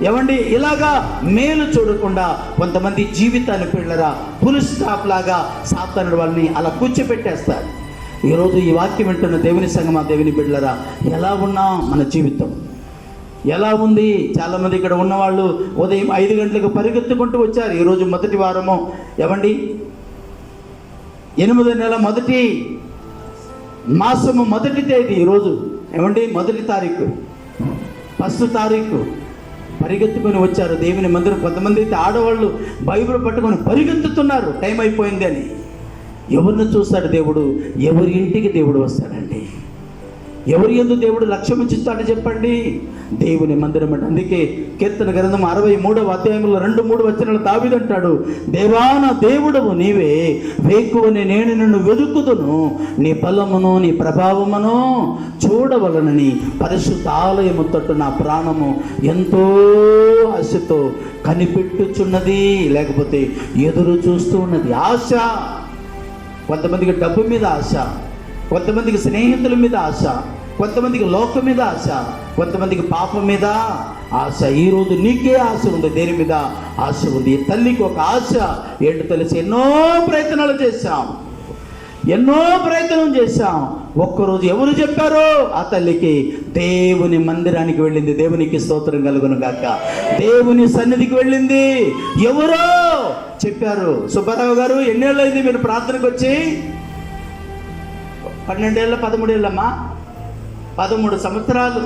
ఏమండి ఇలాగా మేలు చూడకుండా కొంతమంది జీవితాన్ని పిల్లరా ఫుల్ స్టాప్ లాగా సాతానుడు వాళ్ళని అలా కూర్చోపెట్టేస్తారు. ఈరోజు ఈ వాక్యం వింటున్న దేవుని సంగమా, దేవుని బిడ్డలరా, ఎలా ఉన్నా మన జీవితం ఎలా ఉంది? చాలామంది ఇక్కడ ఉన్నవాళ్ళు ఉదయం 5 గంటలకు పరిగెత్తుకుంటూ వచ్చారు. ఈరోజు మొదటి వారము, ఏమండి 8వ నెల మొదటి మాసము మొదటి తేదీ ఈరోజు, ఏమండి 1వ తారీఖు 1వ తారీఖు పరిగెత్తుకొని వచ్చారు దేవుని మందిరం. కొంతమంది అయితే ఆడవాళ్ళు బైబిల్ పట్టుకొని పరిగెత్తుతున్నారు టైం అయిపోయింది అని. ఎవరిని చూస్తాడు దేవుడు? ఎవరి ఇంటికి దేవుడు వస్తాడండి. ఎవరి యందు దేవుడు లక్ష్యం ఉంచుతాడు చెప్పండి? దేవుని మందిరం అంటే. అందుకే కీర్తన గ్రంథం 63వ అధ్యాయంలో 2-3 వచనాలు దావీదు అంటాడు, దేవా నా దేవుడవు నీవే, వేకువని నేను నిన్ను వెదుకుదును, నీ బలమును నీ ప్రభావమును చూడవలనని పరిశుద్ధ ఆలయము తట్టు నా ప్రాణము ఎంతో ఆశతో కనిపెట్టుచున్నది, లేకపోతే ఎదురు చూస్తూ ఉన్నది. ఆశ, కొంతమందికి డబ్బు మీద ఆశ, కొంతమందికి స్నేహితుల మీద ఆశ, కొంతమందికి లోకం మీద ఆశ, కొంతమందికి పాపం మీద ఆశ. ఈరోజు నీకే ఆశ ఉంది. దేని మీద ఆశ ఉంది? తల్లికి ఒక ఆశ ఏంటో తెలిసి ఎన్నో ప్రయత్నాలు చేశాం. ఒక్కరోజు ఎవరు చెప్పారో ఆ తల్లికి? దేవుని మందిరానికి వెళ్ళింది. దేవునికి స్తోత్రం కలుగును గాక. దేవుని సన్నిధికి వెళ్ళింది. ఎవరో చెప్పారు, సుబ్బారావు గారు ఎన్నేళ్ళు అయింది మీరు ప్రార్థనకు వచ్చి? 12 ఏళ్ళ 13 ఏళ్ళమ్మా, 13 సంవత్సరాలు.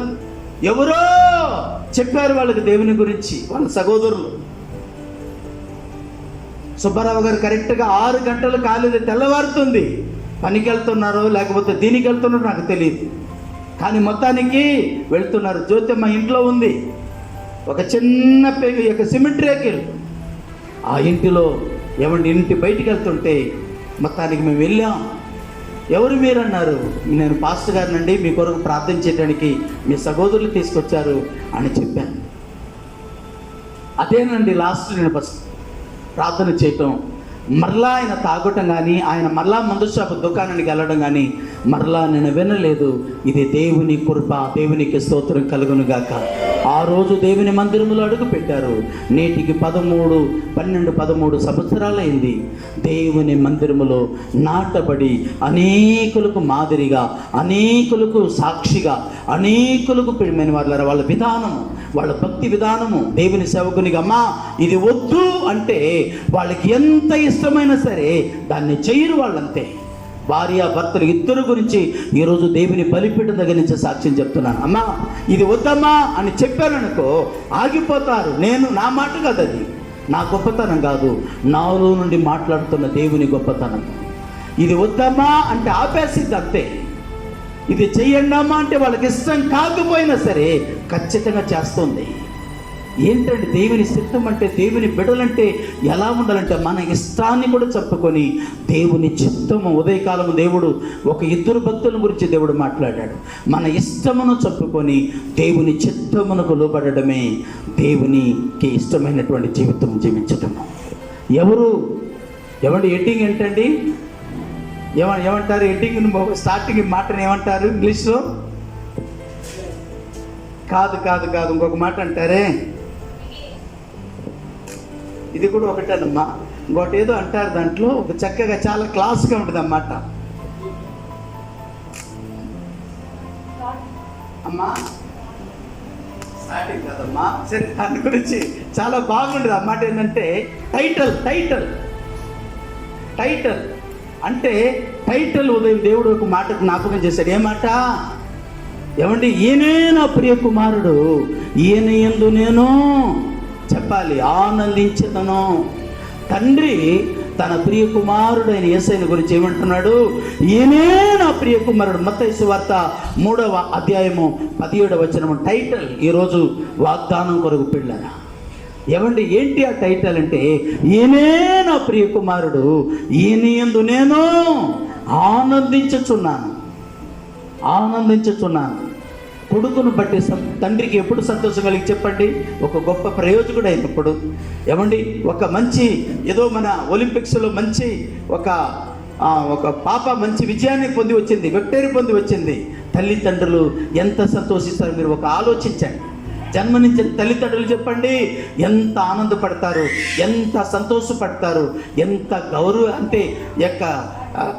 ఎవరో చెప్పారు వాళ్ళకి దేవుని గురించి, వాళ్ళ సహోదరులు. సుబ్బారావు గారు కరెక్ట్గా 6 గంటలు కాలేదు, తెల్లవారుతుంది. పనికి వెళ్తున్నారో లేకపోతే దీనికి వెళ్తున్నారో నాకు తెలియదు, కానీ మొత్తానికి వెళ్తున్నారు. జ్యోతిమ్మ ఇంట్లో ఉంది, ఒక చిన్న సిమెంట్ రేకులు. ఆ ఇంటిలో ఇంటి బయటికి వెళ్తుంటే మొత్తానికి మేము వెళ్ళాం. ఎవరు మీరు అన్నారు? నేను పాస్టర్ గారినండి, మీ కొరకు ప్రార్థన చేయడానికి మీ సహోదరులు తీసుకొచ్చారు అని చెప్పాను. అదేనండి లాస్ట్ నేను ఫస్ట్ ప్రార్థన చేయటం. మరలా ఆయన తాగటం కానీ, ఆయన మరలా మందు షాపు దుకాణానికి వెళ్ళడం కానీ మరలా నేను వినలేదు. ఇది దేవుని కృప. దేవునికి స్తోత్రం కలుగును గాక. ఆ రోజు దేవుని మందిరంలో అడుగు పెట్టారు. నేటికి 13 సంవత్సరాలైంది. దేవుని మందిరములో నాటబడి అనేకులకు మాదిరిగా, అనేకులకు సాక్షిగా, అనేకులకు పెళ్ళిన వాళ్ళ విధానము, వాళ్ళ భక్తి విధానము, దేవుని సేవకునిగా అమ్మా ఇది వద్దు అంటే వాళ్ళకి ఎంత ఇష్టమైనా సరే దాన్ని చేయరు వాళ్ళంతే. భార్య భర్తలు ఇద్దరు గురించి ఈరోజు దేవుని బలిపీఠం దగ్గర నుంచి సాక్ష్యం చెప్తున్నాను. అమ్మా ఇది వద్దమ్మా అని చెప్పాననుకో ఆగిపోతారు. నా మాట కాదు, అది నా గొప్పతనం కాదు, నాలో నుండి మాట్లాడుతున్న దేవుని గొప్పతనం. ఇది వద్దమ్మా అంటే ఆపేసిద్ది అంతే. ఇది చెయ్యండమ్మా అంటే వాళ్ళకి ఇష్టం కాకపోయినా సరే ఖచ్చితంగా చేస్తుంది. ఏంటంటే దేవుని చిత్తం అంటే, దేవుని బిడ్డలంటే ఎలా ఉండాలంటే మన ఇష్టాన్ని కూడా చెప్పుకొని దేవుని చిత్తము. ఉదయకాలము దేవుడు ఒక 2 భక్తుల గురించి దేవుడు మాట్లాడాడు. మన ఇష్టమును చెప్పుకొని దేవుని చిత్తమునకు లోబడమే దేవునికి ఇష్టమైనటువంటి జీవితం జీవించటము. ఎడ్డింగ్ ఏంటండి? ఏమంటారు ఎడ్డింగ్? స్టార్టింగ్ మాటను ఏమంటారు ఇంగ్లీష్లో? కాదు ఇంకొక మాట అంటారే, ఇది కూడా ఒకటేనమ్మా. ఇంకోటి ఏదో అంటారు, దాంట్లో ఒక చక్కగా చాలా క్లాస్గా ఉంటుంది అన్నమాట. అమ్మా స్టార్టింగ్ కదమ్మా, సరే దాని గురించి చాలా బాగుంటుంది అన్నమాట. ఏంటంటే టైటిల్ అంటే టైటిల్. ఉదయం దేవుడు ఒక మాట జ్ఞాపకం చేశాడు. ఏమాట? ఈయనే నా ప్రియ కుమారుడు, ఈయన యందు నేను చెప్పాలి ఆనందించదను. తండ్రి తన ప్రియ కుమారుడు అయిన యేసయ్య గురించి ఏమంటున్నాడు? ఈయనే నా ప్రియ కుమారుడు. మత్తయి సువార్త 3వ అధ్యాయము 17వ వచనము టైటిల్. ఈరోజు వాగ్దానం కొరకు పిల్లరా, ఏంటి ఆ టైటిల్ అంటే ఈయనే నా ప్రియ కుమారుడు, ఈయన యందు నేను ఆనందించుచున్నాను. కొడుకును బట్టి తండ్రికి ఎప్పుడు సంతోషం కలిగి చెప్పండి? ఒక గొప్ప ప్రయోజకుడు అయినప్పుడు. ఒక మంచి ఏదో మన ఒలింపిక్స్లో మంచి ఒక పాప మంచి విజయాన్ని పొంది వచ్చింది, విక్టరీ పొంది వచ్చింది. తల్లిదండ్రులు ఎంత సంతోషిస్తారు మీరు ఒక ఆలోచించండి. జన్మనిచ్చిన తల్లిదండ్రులు చెప్పండి ఎంత ఆనందపడతారు, ఎంత సంతోషపడతారు, ఎంత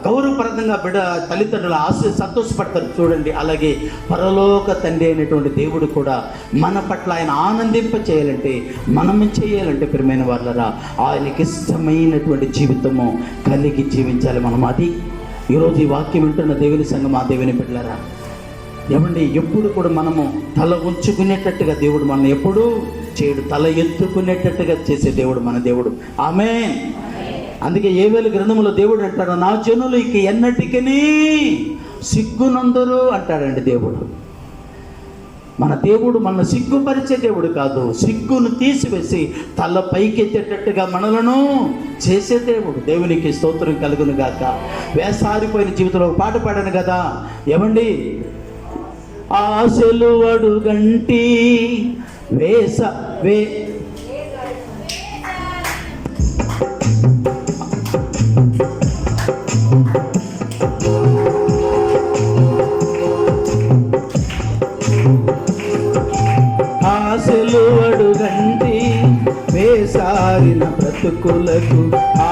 గౌరవప్రదంగా బిడ్డ తల్లిదండ్రులు సంతోషపడతారు చూడండి. అలాగే పరలోక తండ్రి అయినటువంటి దేవుడు కూడా మన పట్ల ఆయన ఆనందింప చేయాలంటే, మనం చేయాలంటే ప్రియమైన వాళ్ళరా ఆయనకి ఇష్టమైనటువంటి జీవితము కలిగి జీవించాలి మనం. అది ఈరోజు ఈ వాక్యం వింటున్న దేవుని సంఘం, ఆ దేవుని బిడ్డలారా, ఎప్పుడు కూడా మనము తల ఉంచుకునేటట్టుగా దేవుడు మనం ఎప్పుడూ చేయడు. తల ఎత్తుకునేటట్టుగా చేసే దేవుడు మన దేవుడు. ఆమేన్. అందుకే యోవేలు గ్రంథంలో దేవుడు అంటాడు, నా జనులు ఇక ఎన్నటికీ సిగ్గునందురు అంటాడండి దేవుడు. మన దేవుడు మన సిగ్గుపరిచే దేవుడు కాదు, సిగ్గును తీసివేసి తల పైకెత్తేటట్టుగా మనలను చేసే దేవుడు. దేవునికి స్తోత్రం కలుగును గాక. వేసారిపోయిన జీవితంలో ఒక పాట పాడాను కదా, ఏమండి? ఆశలు అడుగంటి ఆశలు అడుగంటి వేసారిన బ్రతుకులకు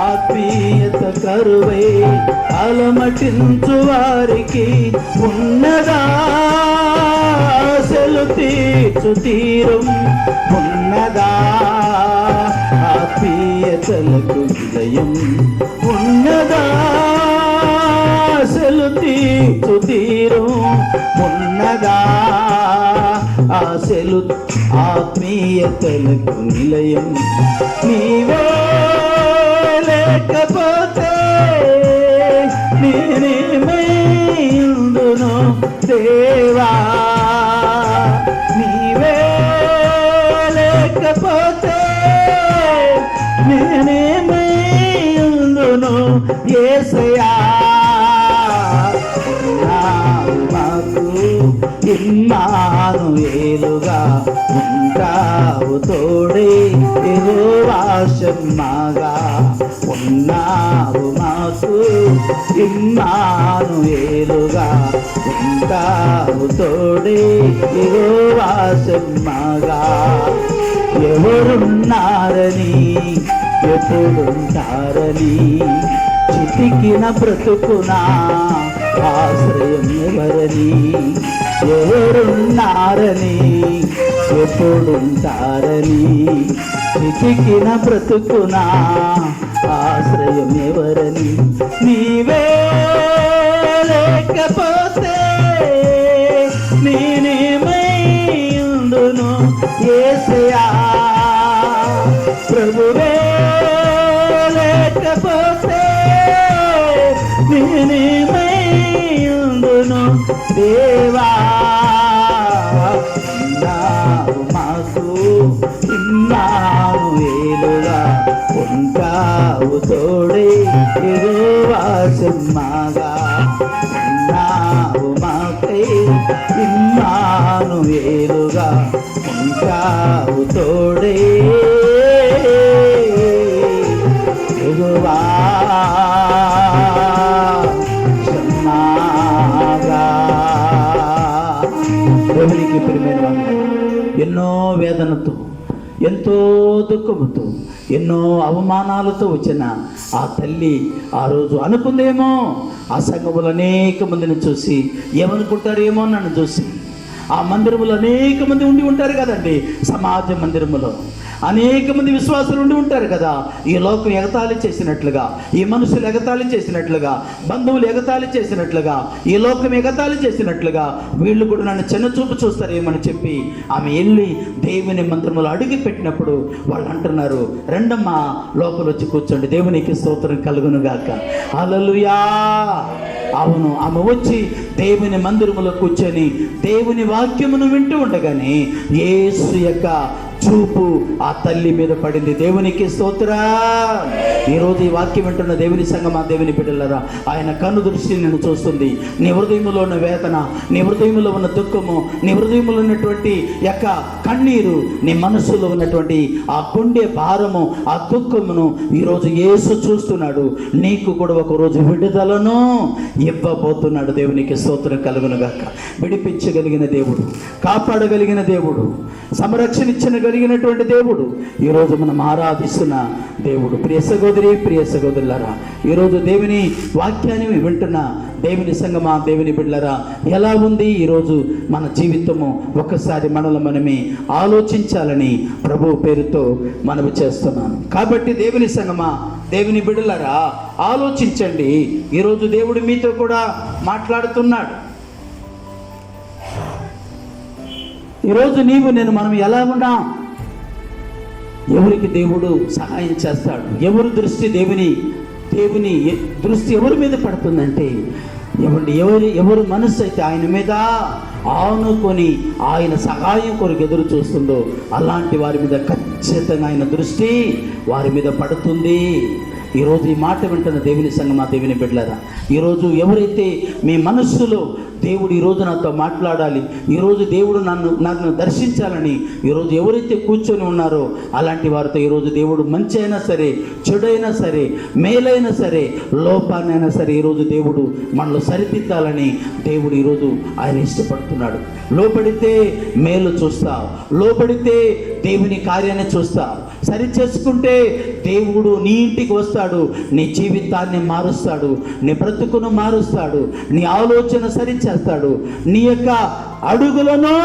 ఆత్మీయత కరువై అలమటించు వారికి ఉన్నదా ఆశలు తీర్చు తీరం ఉన్నదా ఆత్మీయతలకు విజయం ఉన్నదా ఆశలు తీర్చు తీరం ఉన్నదా ఆశలు ఆత్మీయతలకు నిలయం నీవే లేకపోతే నేనేమైందును దేవా, నీవే లేకపోతే నేనేమైందును యేసయ్యా. మాకు ఇమ్మానుయేలుగా ఉంటావు తోడే యెహోవా షమ్మాగా ఉన్నావు మాకు ఇమ్మానుయేలుగా ఉంటావు తోడే యెహోవా షమ్మాగా. ఎవరున్నారని ఎప్పుడుంటారని చితికిన బ్రతుకునా ఆశ్రయం ఎవరని, ఎవరున్నారని ఎప్పుడుంటారని చితికిన బ్రతుకునా ఆశ్రయం ఎవరని, నీవే లేకపోతే నేనేమైందును యేసయ్యా. ప్రభువే లేకపోతే నేనేమైందును దేవా, ఉన్నావు మాకు ఇమ్మానుయేలుగా ఉంటావు తోడే యెహోవా షమ్మాగా ఉన్నావు మాకై ఇమ్మానుయేలుగా ఉంటావు తోడే యెహోవా షమ్మాగా. దేవునికి ప్రియమైన వారు, ఎన్నో వేదనతో ఎంతో దుఃఖముతో ఎన్నో అవమానాలతో వచ్చిన ఆ తల్లి ఆ రోజు అనుకుందేమో, ఆ సంఘములు అనేక మందిని చూసి ఏమనుకుంటారేమో నన్ను చూసి. ఆ మందిరములో అనేక మంది ఉండి ఉంటారు కదండి, సమాజ మందిరములో అనేక మంది విశ్వాసులు ఉండి ఉంటారు కదా. ఈ లోకం ఎగతాళి చేసినట్లుగా, ఈ మనుషులు ఎగతాళి చేసినట్లుగా, బంధువులు ఎగతాళి చేసినట్లుగా, ఈ లోకం ఎగతాళి చేసినట్లుగా వీళ్ళు కూడా నన్ను చిన్న చూపు చూస్తారేమని చెప్పి ఆమె వెళ్ళి దేవుని మందిరములో అడిగి పెట్టినప్పుడు వాళ్ళు అంటున్నారు, రెండమ్మా లోపల వచ్చి కూర్చోండి, దేవునికి స్తోత్రం కలుగునుగాక. హల్లెలూయా. అవును, ఆమె వచ్చి దేవుని మందిరములో కూర్చొని దేవుని వాక్యమును వింటూ ఉండగానే యేసు యొక్క చూపు ఆ తల్లి మీద పడింది. దేవునికి స్తోత్రం. ఈరోజు ఈ వాక్యం వింటున్న దేవుని సంగమా, దేవుని బిడ్డలారా, ఆయన కన్ను దృష్టి నిన్ను చూస్తుంది. నీ హృదయంలో ఉన్న వేదన, నీ హృదయంలో ఉన్న దుఃఖము, నీ హృదయంలో ఉన్నటువంటి యొక్క కన్నీరు, నీ మనస్సులో ఉన్నటువంటి ఆ గుండె భారము, ఆ దుఃఖమును ఈరోజు యేసు చూస్తున్నాడు. నీకు కూడా ఒక రోజు విడుదలను ఇవ్వబోతున్నాడు. దేవునికి స్తోత్రం కలుగునుగాక. విడిపించగలిగిన దేవుడు, కాపాడగలిగిన దేవుడు, సంరక్షణ ఇచ్చినటువంటి దేవుడు ఈరోజు మనం ఆరాధిస్తున్న దేవుడు. ప్రియ సహోదరి, ప్రియ సహోదరులారా, ఈరోజు దేవుని వాక్యాన్ని వింటున్న దేవుని సంగమా, దేవుని బిడ్డలారా, ఎలా ఉంది ఈరోజు మన జీవితము? ఒక్కసారి మనమే ఆలోచించాలని ప్రభు పేరుతో మనవి చేస్తున్నాను. కాబట్టి దేవుని సంగమా, దేవుని బిడ్డలారా, ఆలోచించండి. ఈరోజు దేవుడు మీతో కూడా మాట్లాడుతున్నాడు. ఈరోజు మనం ఎలా ఉన్నాం? ఎవరికి దేవుడు సహాయం చేస్తాడు? ఎవరి దృష్టి దేవుని దృష్టి ఎవరి మీద పడుతుందంటే ఎవరు మనస్సు అయితే ఆయన మీద ఆనుకొని ఆయన సహాయం కొరకు ఎదురు చూస్తుందో అలాంటి వారి మీద ఖచ్చితంగా ఆయన దృష్టి వారి మీద పడుతుంది. ఈరోజు ఈ మాట వింటున్న దేవుని సంగమా, దేవుని బిడ్డలారా, ఈరోజు ఎవరైతే మీ మనస్సులో దేవుడు ఈరోజు నాతో మాట్లాడాలి, ఈరోజు దేవుడు నన్ను దర్శించాలని ఈరోజు ఎవరైతే కూర్చొని ఉన్నారో అలాంటి వారితో ఈరోజు దేవుడు మంచి అయినా సరే, చెడైనా సరే, మేలైనా సరే, లోపాన్నైనా సరే ఈరోజు దేవుడు మనలో సరిదిద్దాలని దేవుడు ఈరోజు ఆయన ఇష్టపడుతున్నాడు. లోపడితే మేలు చూస్తావు, లోపడితే దేవుని కార్యాన్ని చూస్తావు, సరి చేసుకుంటే దేవుడు నీ ఇంటికి వస్తాడు, నీ జీవితాన్ని మారుస్తాడు, నీ బ్రతుకును మారుస్తాడు, నీ ఆలోచన సరి చేస్తాడు, నీ యొక్క అడుగులను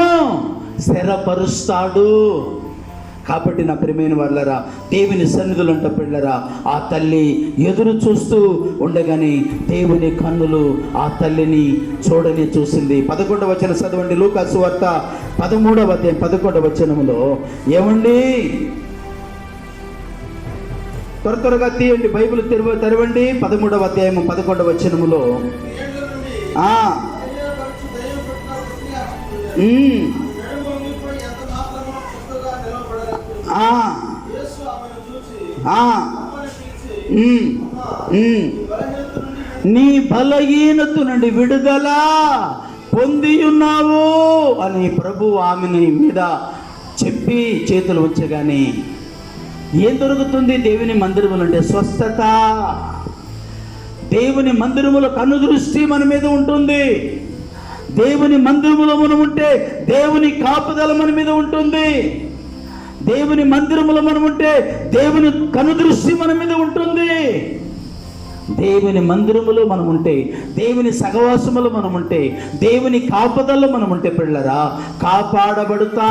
స్థిరపరుస్తాడు. కాబట్టి నా ప్రియమైన వాళ్ళరా, దేవుని సన్నిధులంట పిల్లరా, ఆ తల్లి ఎదురు చూస్తూ ఉండగానే దేవుని కన్నులు ఆ తల్లిని చూసింది. 11వ వచనం చదవండి, లూకా సువార్త 13వ అధ్యాయం 11వ వచనములో. ఏమండి, త్వరగా తీయండి, బైబిల్ తెరవండి. 13వ అధ్యాయము 11వ వచనములో నీ బలహీనత నుండి విడుదల పొంది ఉన్నావు అని ప్రభు ఆమెని మీద చెప్పి చేతులు ఉంచగానే ఏం దొరుకుతుంది? దేవుని మందిరములు అంటే స్వస్థత. దేవుని మందిరములో కనుదృష్టి మన మీద ఉంటుంది. దేవుని మందిరములో మనం ఉంటే దేవుని కాపుదల మన మీద ఉంటుంది. దేవుని మందిరములో మనం ఉంటే దేవుని కనుదృష్టి మన మీద ఉంటుంది. దేవుని మందిరములో మనం ఉంటే, దేవుని సహవాసములో మనం ఉంటే, దేవుని కాపుదలలో మనం ఉంటే పిల్లరా కాపాడబడుతా.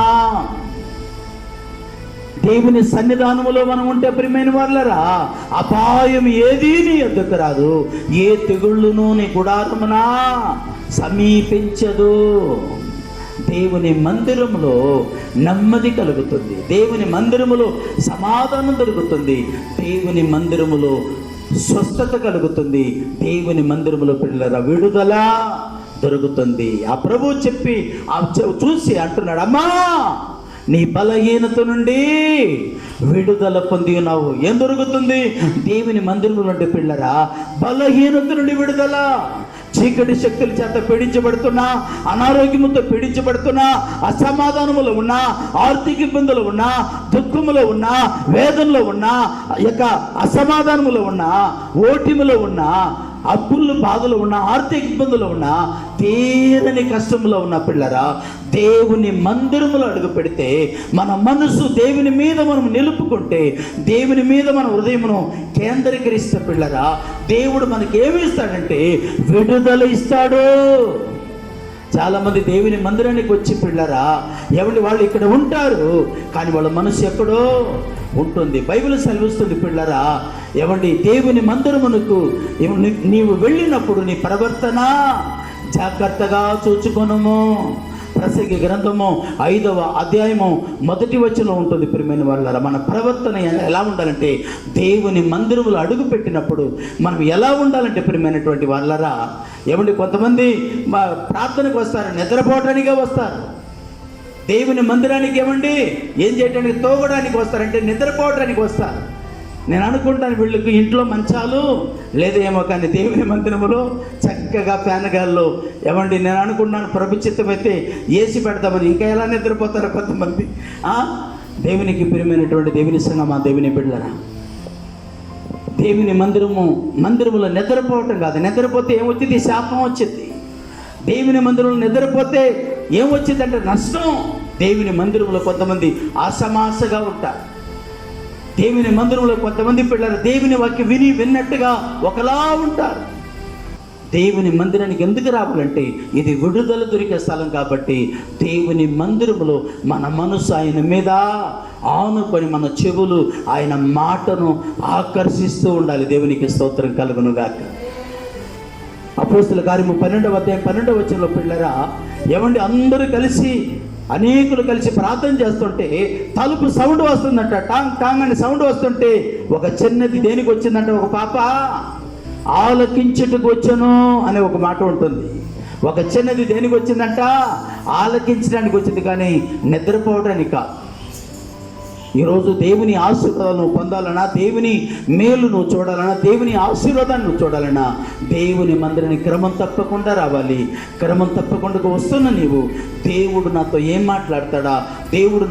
దేవుని సన్నిధానములో మనం ఉంటే ప్రియమైన వాళ్ళరా అపాయం ఏదీ నీ యొద్దకు రాదు, ఏ తెగుళ్ళును నీ గుడారమున సమీపించదు. దేవుని మందిరములో నెమ్మది కలుగుతుంది, దేవుని మందిరములో సమాధానం దొరుకుతుంది, దేవుని మందిరములో స్వస్థత కలుగుతుంది, దేవుని మందిరములో పిల్లల విడుదల దొరుకుతుంది. ఆ ప్రభు చెప్పి చూసి అంటున్నాడు, అమ్మా నీ బలహీనత నుండి విడుదల పొంది ఉన్నావు. ఏం దొరుకుతుంది? దేవుని మందిరములో నుండి పిల్లరా బలహీనత నుండి విడుదల. చీకటి శక్తుల చేత పీడించబడుతున్నా, అనారోగ్యముతో పీడించబడుతున్నా, అసమాధానములో ఉన్నా, ఆర్థిక ఇబ్బందులు ఉన్నా, దుఃఖములో ఉన్నా, వేదనలో ఉన్నా, యొక్క అసమాధానములో ఉన్నా, ఓటిములో ఉన్నా, అప్పులు బాధలు ఉన్నా, ఆర్థిక ఇబ్బందులు ఉన్నా, తీరని కష్టంలో ఉన్న పిల్లరా దేవుని మందిరములో అడుగు పెడితే మన మనసు దేవుని మీద మనం నిలుపుకుంటే, దేవుని మీద మన హృదయమును కేంద్రీకరిస్తే పిల్లరా దేవుడు మనకి ఏమి ఇస్తాడంటే విడుదల ఇస్తాడు. చాలామంది దేవుని మందిరానికి వచ్చి పిల్లరా ఎవరి వాళ్ళు ఇక్కడ ఉంటారు, కానీ వాళ్ళ మనసు ఎక్కడో ఉంటుంది. బైబిల్ సెలవిస్తుంది పిల్లరా, ఏమండి దేవుని మందిరమునకు నీవు వెళ్ళినప్పుడు నీ ప్రవర్తన జాగ్రత్తగా చూచుకొనుము. ప్రసంగి గ్రంథము 5వ అధ్యాయము 1వ వచనంలో ఉంటుంది. ప్రియమైన వాళ్ళారా మన ప్రవర్తన ఎలా ఉండాలంటే దేవుని మందిరములో అడుగు పెట్టినప్పుడు మనం ఎలా ఉండాలంటే ప్రియమైనటువంటి వాళ్ళారా ఏమండి కొంతమంది ప్రార్థనకు వస్తారు, నిద్రపోవటానికే వస్తారు. దేవుని మందిరానికి ఏమండి ఏం చేయడానికి తోగడానికి వస్తారంటే నిద్రపోవడానికి వస్తారు. నేను అనుకుంటాను వీళ్ళకి ఇంట్లో మంచాలు లేదేమో, కానీ దేవుని మందిరములో చక్కగా ఫ్యాన్గాల్లో ఏమండి నేను అనుకున్నాను ప్రభు చిత్తమైతే ఏసీ పెడతామని. ఇంకా ఎలా నిద్రపోతారో కొంతమంది. దేవునికి ప్రియమైనటువంటి దేవుని సంగమా, దేవుని బిడ్డలరా, దేవుని మందిరములో నిద్రపోవటం కాదు. నిద్రపోతే ఏమొచ్చింది? శాపం వచ్చింది. దేవుని మందిరంలో నిద్రపోతే ఏమొచ్చిందంటే నష్టం. దేవుని మందిరంలో కొంతమంది ఆసమాసగా ఉంటారు. దేవుని మందిరంలో కొంతమంది పిల్లలు దేవుని వాక్యం విన్నట్టుగా ఒకలా ఉంటారు. దేవుని మందిరానికి ఎందుకు రావాలంటే ఇది విడుదల దొరికే స్థలం కాబట్టి దేవుని మందిరములో మన మనసు ఆయన మీద ఆనుకొని మన చెవులు ఆయన మాటను ఆకర్షిస్తూ ఉండాలి. దేవునికి స్తోత్రం కలుగును గాక. అపోస్తలుల కార్యము 12వ అధ్యాయం 12వ వచనంలో పిల్లరా ఏమండి అందరూ కలిసి అనేకులు కలిసి ప్రార్థన చేస్తుంటే తలుపు సౌండ్ వస్తుందంట. టాంగ్ టాంగ్ అని సౌండ్ వస్తుంటే ఒక చిన్నది దేనికి వచ్చిందంటే ఒక పాప ఆలకించుటకు వచ్చాను అనే ఒక మాట ఉంటుంది. ఒక చిన్నది దేనికి వచ్చిందంట? ఆలకించడానికి వచ్చింది, కానీ నిద్రపోవడానికి కాదు. ఈరోజు దేవుని ఆశీర్వాదాలు నువ్వు పొందాలన్నా, దేవుని మేలు నువ్వు చూడాలన్నా, దేవుని ఆశీర్వాదాన్ని నువ్వు చూడాలన్నా దేవుని మందిరానికి క్రమం తప్పకుండా రావాలి. క్రమం తప్పకుండా వస్తున్న నీవు దేవుడు నాతో ఏం మాట్లాడతాడా, దేవుడు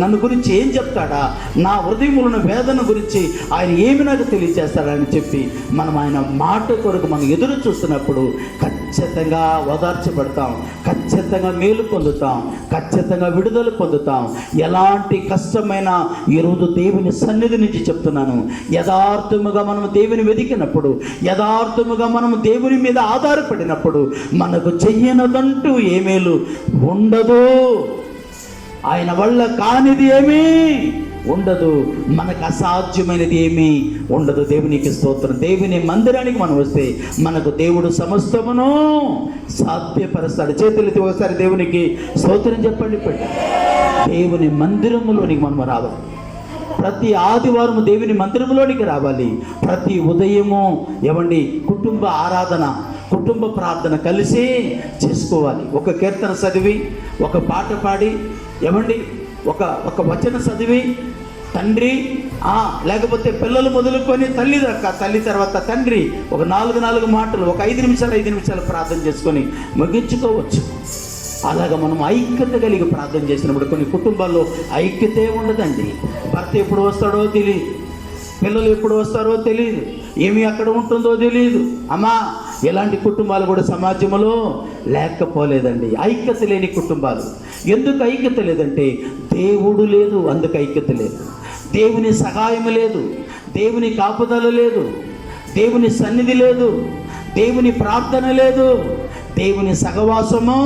నన్ను గురించి ఏం చెప్తాడా, నా హృదయములను వేదన గురించి ఆయన ఏమి నాకు తెలియజేస్తాడా అని చెప్పి మనం ఆయన మాట కొరకు మనం ఎదురు చూస్తున్నప్పుడు ఖచ్చితంగా ఓదార్చబడతాం, ఖచ్చితంగా మేలు పొందుతాం, ఖచ్చితంగా విడుదల పొందుతాం. ఎలాంటి కష్టమైన ఈరోజు దేవుని సన్నిధి నుంచి చెప్తున్నాను, యథార్థముగా మనం దేవుని వెతికినప్పుడు, యథార్థముగా మనం దేవుని మీద ఆధారపడినప్పుడు మనకు చెయ్యనదంటూ ఏ మేలు ఉండదు. ఆయన వల్ల కానిది ఏమీ ఉండదు, మనకు అసాధ్యమైనది ఏమీ ఉండదు. దేవునికి స్తోత్రం. దేవుని మందిరానికి మనం వస్తే మనకు దేవుడు సమస్తమును సాధ్యపరుస్తాడు. చేతులెత్తి ఒకసారి దేవునికి స్తోత్రం చెప్పండి. దేవుని మందిరములోనికి మనం రావాలి. ప్రతి ఆదివారం దేవుని మందిరంలోనికి రావాలి. ప్రతి ఉదయము కుటుంబ ఆరాధన, కుటుంబ ప్రార్థన కలిసి చేసుకోవాలి. ఒక కీర్తన చదివి, ఒక పాట పాడి, ఒక వచన చదివి, తండ్రి లేకపోతే పిల్లలు మొదలుకొని తల్లి తర్వాత తండ్రి, ఒక 4 మాటలు, ఒక 5 నిమిషాలు ప్రార్థన చేసుకొని ముగించుకోవచ్చు. అలాగ మనం ఐక్యత కలిగి ప్రార్థన చేసినప్పుడు కొన్ని కుటుంబాల్లో ఐక్యతే ఉండదండి. భర్త ఎప్పుడు వస్తాడో తెలియదు, పిల్లలు ఎప్పుడు వస్తారో తెలియదు, ఏమి అక్కడ ఉంటుందో తెలియదు. ఇలాంటి కుటుంబాలు కూడా సమాజంలో లేకపోలేదండి. ఐక్యత లేని కుటుంబాలు. ఎందుకు ఐక్యత లేదంటే దేవుడు లేదు, అందుకు ఐక్యత లేదు. దేవుని సహాయం లేదు, దేవుని కాపుదల లేదు, దేవుని సన్నిధి లేదు, దేవుని ప్రార్థన లేదు, దేవుని సహవాసము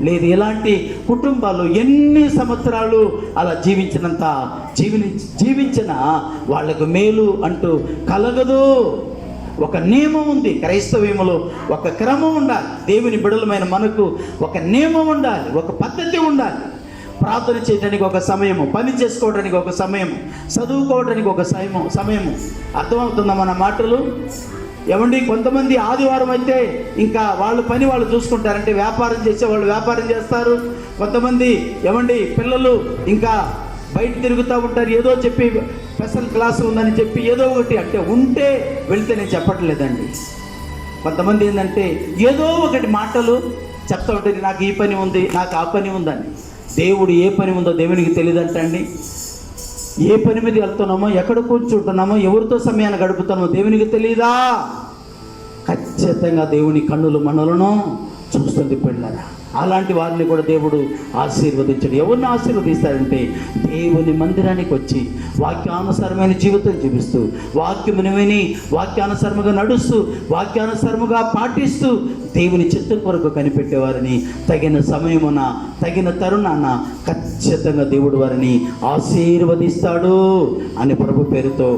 లేదు. ఇలాంటి కుటుంబాలు ఎన్ని సంవత్సరాలు అలా జీవించిన వాళ్ళకు మేలు అంటూ కలగదు. ఒక నియమం ఉంది క్రైస్తవ్యంలో, ఒక క్రమం ఉండాలి. దేవుని బిడలమైన మనకు ఒక నియమం ఉండాలి, ఒక పద్ధతి ఉండాలి. ప్రార్థన చేయడానికి ఒక సమయము, పని చేసుకోవడానికి ఒక సమయము, చదువుకోవడానికి ఒక సమయము. అర్థమవుతుందా మన మాటలు? కొంతమంది ఆదివారం అయితే ఇంకా వాళ్ళ పని వాళ్ళు చూసుకుంటారంటే, వ్యాపారం చేసే వాళ్ళు వ్యాపారం చేస్తారు. కొంతమంది పిల్లలు ఇంకా బయట తిరుగుతూ ఉంటారు. ఏదో చెప్పి స్పెషల్ క్లాసు ఉందని చెప్పి ఏదో ఒకటి అంటే ఉంటే వెళితే నేను చెప్పట్లేదండి. కొంతమంది ఏంటంటే ఏదో ఒకటి మాటలు చెప్తా ఉంటుంది, నాకు ఈ పని ఉంది, నాకు ఆ పని ఉందని. దేవుడు ఏ పని ఉందో దేవునికి తెలియదంటండి. ఏ పని మీద వెళ్తున్నామో, ఎక్కడ కూర్చుంటున్నామో, ఎవరితో సమయాన్ని గడుపుతున్నామో దేవునికి తెలియదా? ఖచ్చితంగా దేవుని కన్నులు మనలను చూస్తుంది పిల్లరా. అలాంటి వారిని కూడా దేవుడు ఆశీర్వదించాడు. ఎవరిని ఆశీర్వదిస్తాడంటే దేవుని మందిరానికి వచ్చి వాక్యానుసారమైన జీవితం జీవిస్తూ, వాక్యమును విని వాక్యానుసారముగా నడుస్తూ, వాక్యానుసారముగా పాటిస్తూ దేవుని చిత్తం కొరకు కనిపెట్టేవారిని తగిన సమయమున, తగిన తరుణాన ఖచ్చితంగా దేవుడు వారిని ఆశీర్వదిస్తాడు అని ప్రభు పేరుతో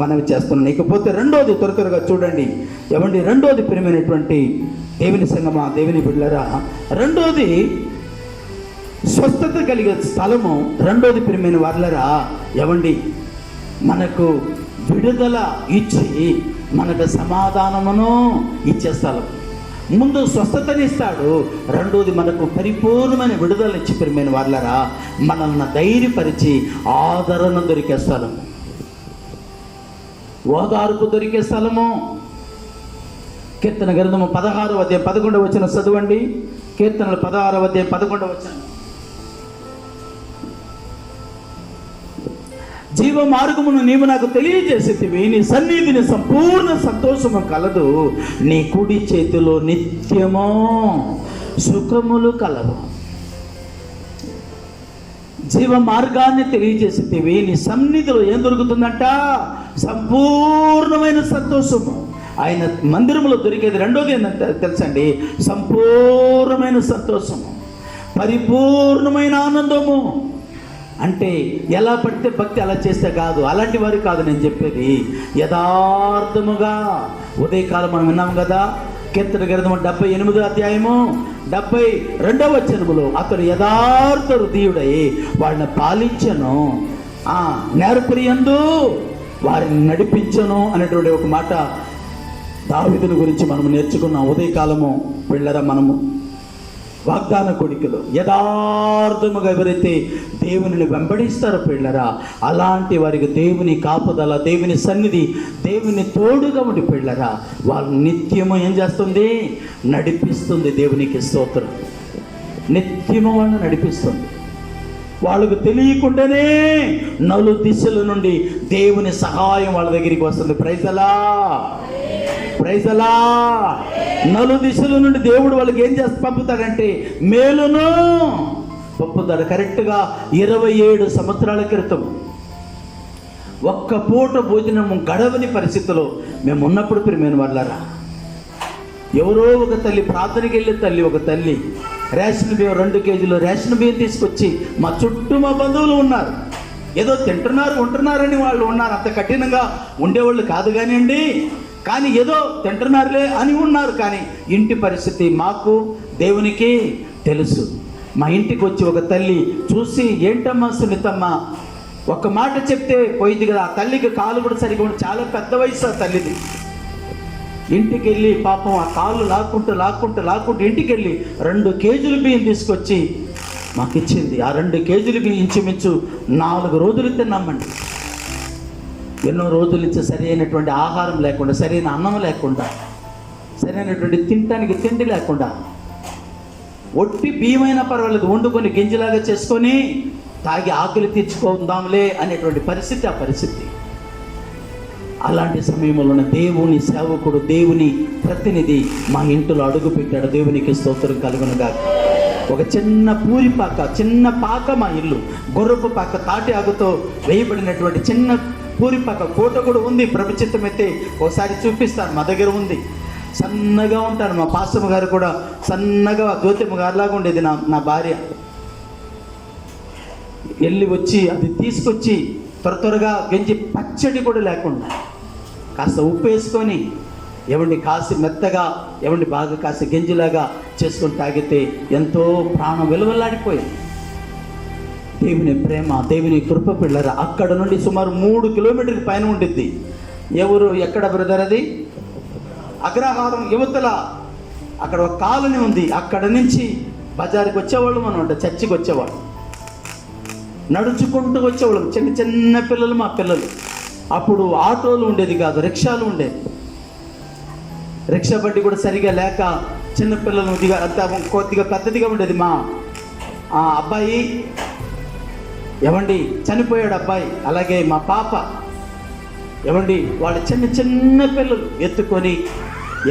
మనవి చేస్తున్నాను. ఇకపోతే రెండోది త్వరగా చూడండి. రెండోది ప్రియమైనటువంటి దేవుని సంగమా, దేవుని బిడ్డలారా, రెండోది స్వస్థత కలిగే స్థలము. రెండోది ప్రియమైన వారలారా, మనకు విడుదల ఇచ్చి మనకు సమాధానమును ఇచ్చే స్థలం. ముందు స్వస్థతనిస్తాడు, రెండోది మనకు పరిపూర్ణమైన విడుదల ఇచ్చి ప్రియమైన వారలారా మనల్ని ధైర్యపరిచి ఆదరణ దొరికే స్థలం, ఓదార్పు దొరికే స్థలము. కీర్తన గ్రంథము 16వ అధ్యాయం 11వ వచనం చదవండి. కీర్తనలు 16వ అధ్యాయం 11వ వచనం. జీవ మార్గమును నీవు నాకు తెలియజేసేటివి, నీ సన్నిధిని సంపూర్ణ సంతోషము కలదు, నీ కుడి చేతిలో నిత్యము సుఖములు కలవు. జీవ మార్గాన్ని తెలియజేసేటివి, నీ సన్నిధిలో ఏం దొరుకుతుందంట? సంపూర్ణమైన సంతోషము. ఆయన మందిరంలో దొరికేది రెండోది ఏంటంటే తెలుసండి, సంపూర్ణమైన సంతోషము, పరిపూర్ణమైన ఆనందము. అంటే ఎలా పడితే భక్తి అలా చేస్తే కాదు, అలాంటి వారు కాదు నేను చెప్పేది. యథార్థముగా ఉదయకాలం మనం విన్నాం కదా, కీర్తన గ్రంథము 78వ అధ్యాయము 72వ వచనములో అతడు యథార్థ హృదయుడై వాడిని పాలించను, నేర్పరియందు వారిని నడిపించను అనేటువంటి ఒక మాట దావీదుని గురించి మనం నేర్చుకున్న ఉదయకాలము పిల్లరా, మనము వాగ్దాన కొడుకులు యథార్థముగా ఎవరైతే దేవునిని వెంబడిస్తారో పిల్లరా, అలాంటి వారికి దేవుని కాపుదల, దేవుని సన్నిధి, దేవుని తోడుగా ఉండి పిల్లరా, వాళ్ళు నిత్యము ఏం చేస్తుంది? నడిపిస్తుంది. దేవునికి స్తోత్రం. నిత్యము వాళ్ళని నడిపిస్తుంది. వాళ్ళకు తెలియకుండానే నలు దిశల నుండి దేవుని సహాయం వాళ్ళ దగ్గరికి వస్తుంది. ప్రైజలా, ప్రైజలా. నలు దిశల నుండి దేవుడు వాళ్ళకి ఏం చేసి పంపుతాడంటే మేలును పంపుతాడు. కరెక్ట్గా 27 సంవత్సరాల క్రితం ఒక్క పూట భోజనం గడవని పరిస్థితిలో మేము ఉన్నప్పుడు ప్రియమైన వాళ్ళరా, ఎవరో ఒక తల్లి, ప్రార్థనకి వెళ్ళే తల్లి, ఒక తల్లి రేషన్ బియ్యం 2 కేజీలు రేషన్ బియ్యం తీసుకొచ్చి, మా చుట్టూ మా బంధువులు ఉన్నారు, ఏదో తింటున్నారు ఉంటున్నారని వాళ్ళు ఉన్నారు, అంత కఠినంగా ఉండేవాళ్ళు కాదు కానివ్వండి, కానీ ఏదో తింటున్నారులే అని ఉన్నారు. కానీ ఇంటి పరిస్థితి మాకు దేవునికి తెలుసు. మా ఇంటికి వచ్చి ఒక తల్లి చూసి, ఏంటమ్మా సునీతమ్మ, ఒక్క మాట చెప్తే పోయింది కదా. ఆ తల్లికి కాలు కూడా సరిగా ఉంది, చాలా పెద్ద వయసు ఆ తల్లిది. ఇంటికి వెళ్ళి పాపం ఆ కాళ్ళు లాక్కుంటూ ఇంటికి వెళ్ళి 2 కేజీల బియ్యం తీసుకొచ్చి మాకు ఇచ్చింది. ఆ 2 కేజీల బియ్యం ఇంచుమించు 4 రోజులు తిన్నామండి. ఎన్నో రోజుల నుంచి సరైనటువంటి ఆహారం లేకుండా, సరైన అన్నం లేకుండా, సరైనటువంటి తినటానికి తిండి లేకుండా, ఒట్టి బియ్యమైనా పర్వాలేదు వండుకొని గింజలాగా చేసుకొని తాగి ఆకలి తీర్చుకుందాంలే అనేటువంటి పరిస్థితి, ఆ పరిస్థితి. అలాంటి సమయంలోనే దేవుని సేవకుడు, దేవుని ప్రతినిధి మా ఇంట్లో అడుగు పెట్టాడు. దేవునికి స్తోత్రం కలుగునుగా. ఒక చిన్న పూరిపాక, చిన్న పాక మా ఇల్లు, గొర్రపు పాక, తాటి ఆకుతో వేయబడినటువంటి చిన్న పూరిపాక. ఫోటో కూడా ఉంది, ప్రభుత్వమైతే ఒకసారి చూపిస్తాను, మా దగ్గర ఉంది. సన్నగా ఉంటాను. మా పాస్టమ్మ గారు కూడా సన్నగా జ్యోతిమ్మ గారిలాగా ఉండేది నా భార్య. వెళ్ళి వచ్చి అది తీసుకొచ్చి త్వరగా గంజి, పచ్చడి కూడా లేకుండా కాస్త ఉప్పు వేసుకొని ఏమండి కాసి మెత్తగా, ఏమండి బాగా కాసి గంజిలాగా చేసుకొని తాగితే ఎంతో ప్రాణం వెలువలాడిపోయింది. దేవుని ప్రేమ, దేవుని కృప పిల్లరా. అక్కడ నుండి సుమారు 3 కిలోమీటర్ల పైన ఉండిద్ది. ఎక్కడ బ్రదర్ అది? అగ్రహారం యువతల అక్కడ ఒక కాలనీ ఉంది. అక్కడ నుంచి బజార్కి వచ్చేవాళ్ళు, మనం అంటే చర్చికి వచ్చేవాళ్ళు, నడుచుకుంటూ వచ్చేవాళ్ళం. చిన్న పిల్లలు, మా పిల్లలు. అప్పుడు ఆటోలు ఉండేది కాదు, రిక్షాలు ఉండేది. రిక్షా బండి కూడా సరిగా లేక చిన్నపిల్లలు కొద్దిగా పెద్దదిగా ఉండేది. మా అబ్బాయి ఏమండి చనిపోయాడు అబ్బాయి, అలాగే మా పాప ఏమండి వాళ్ళ చిన్న పిల్లలు ఎత్తుకొని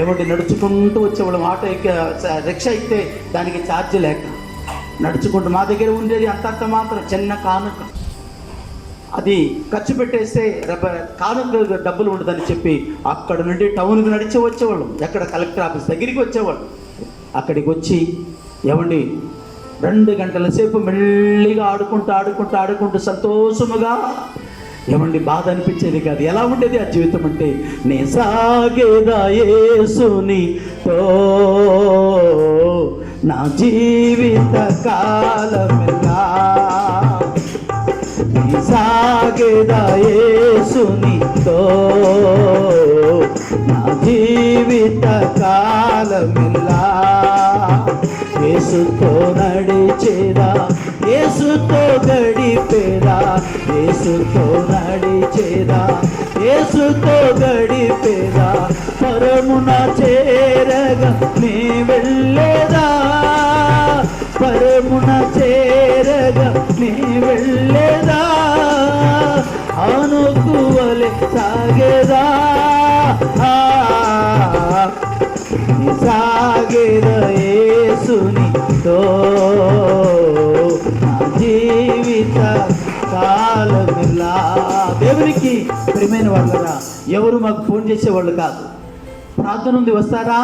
ఏమండి నడుచుకుంటూ వచ్చేవాళ్ళం. ఆటో రిక్షా ఎక్కితే దానికి ఛార్జ్ లేక నడుచుకుంటూ, మా దగ్గర ఉండేది అంతంత మాత్రం చిన్న కానుక, అది ఖర్చు పెట్టేస్తే కానుక డబ్బులు ఉండదని చెప్పి అక్కడ నుండి టౌన్కి నడిచి వచ్చేవాళ్ళం. ఎక్కడ కలెక్టర్ ఆఫీస్ దగ్గరికి వచ్చేవాళ్ళం. అక్కడికి వచ్చి ఏమండి 2 గంటల సేపు మెల్లిగా ఆడుకుంటూ సంతోషముగా, ఏమండి బాధ అనిపించేది కాదు. ఎలా ఉండేది ఆ జీవితం అంటే, నే సాగేదా యేసునితో నా జీవిత కాలమెల్లా, నే సాగేదా యేసునితో నా జీవిత కాలమెల్లా, యేసుతో నడిచేదా, యేసుతో గడిపేదా, యేసుతో నడిచేదా, యేసుతో గడిపేదా, పరమున చేరగా నీ వెళ్ళేదా, పరమున చేరగా నీ వెళ్ళేదా, అనుకువలే సాగేదా, సాగేద యేసునితో నా జీవిత కాలమెల్లా. దేవునికి ప్రియమైన వాళ్ళరా, ఎవరు మాకు ఫోన్ చేసేవాళ్ళు కాదు. ప్రార్థన ఉంది వస్తారా,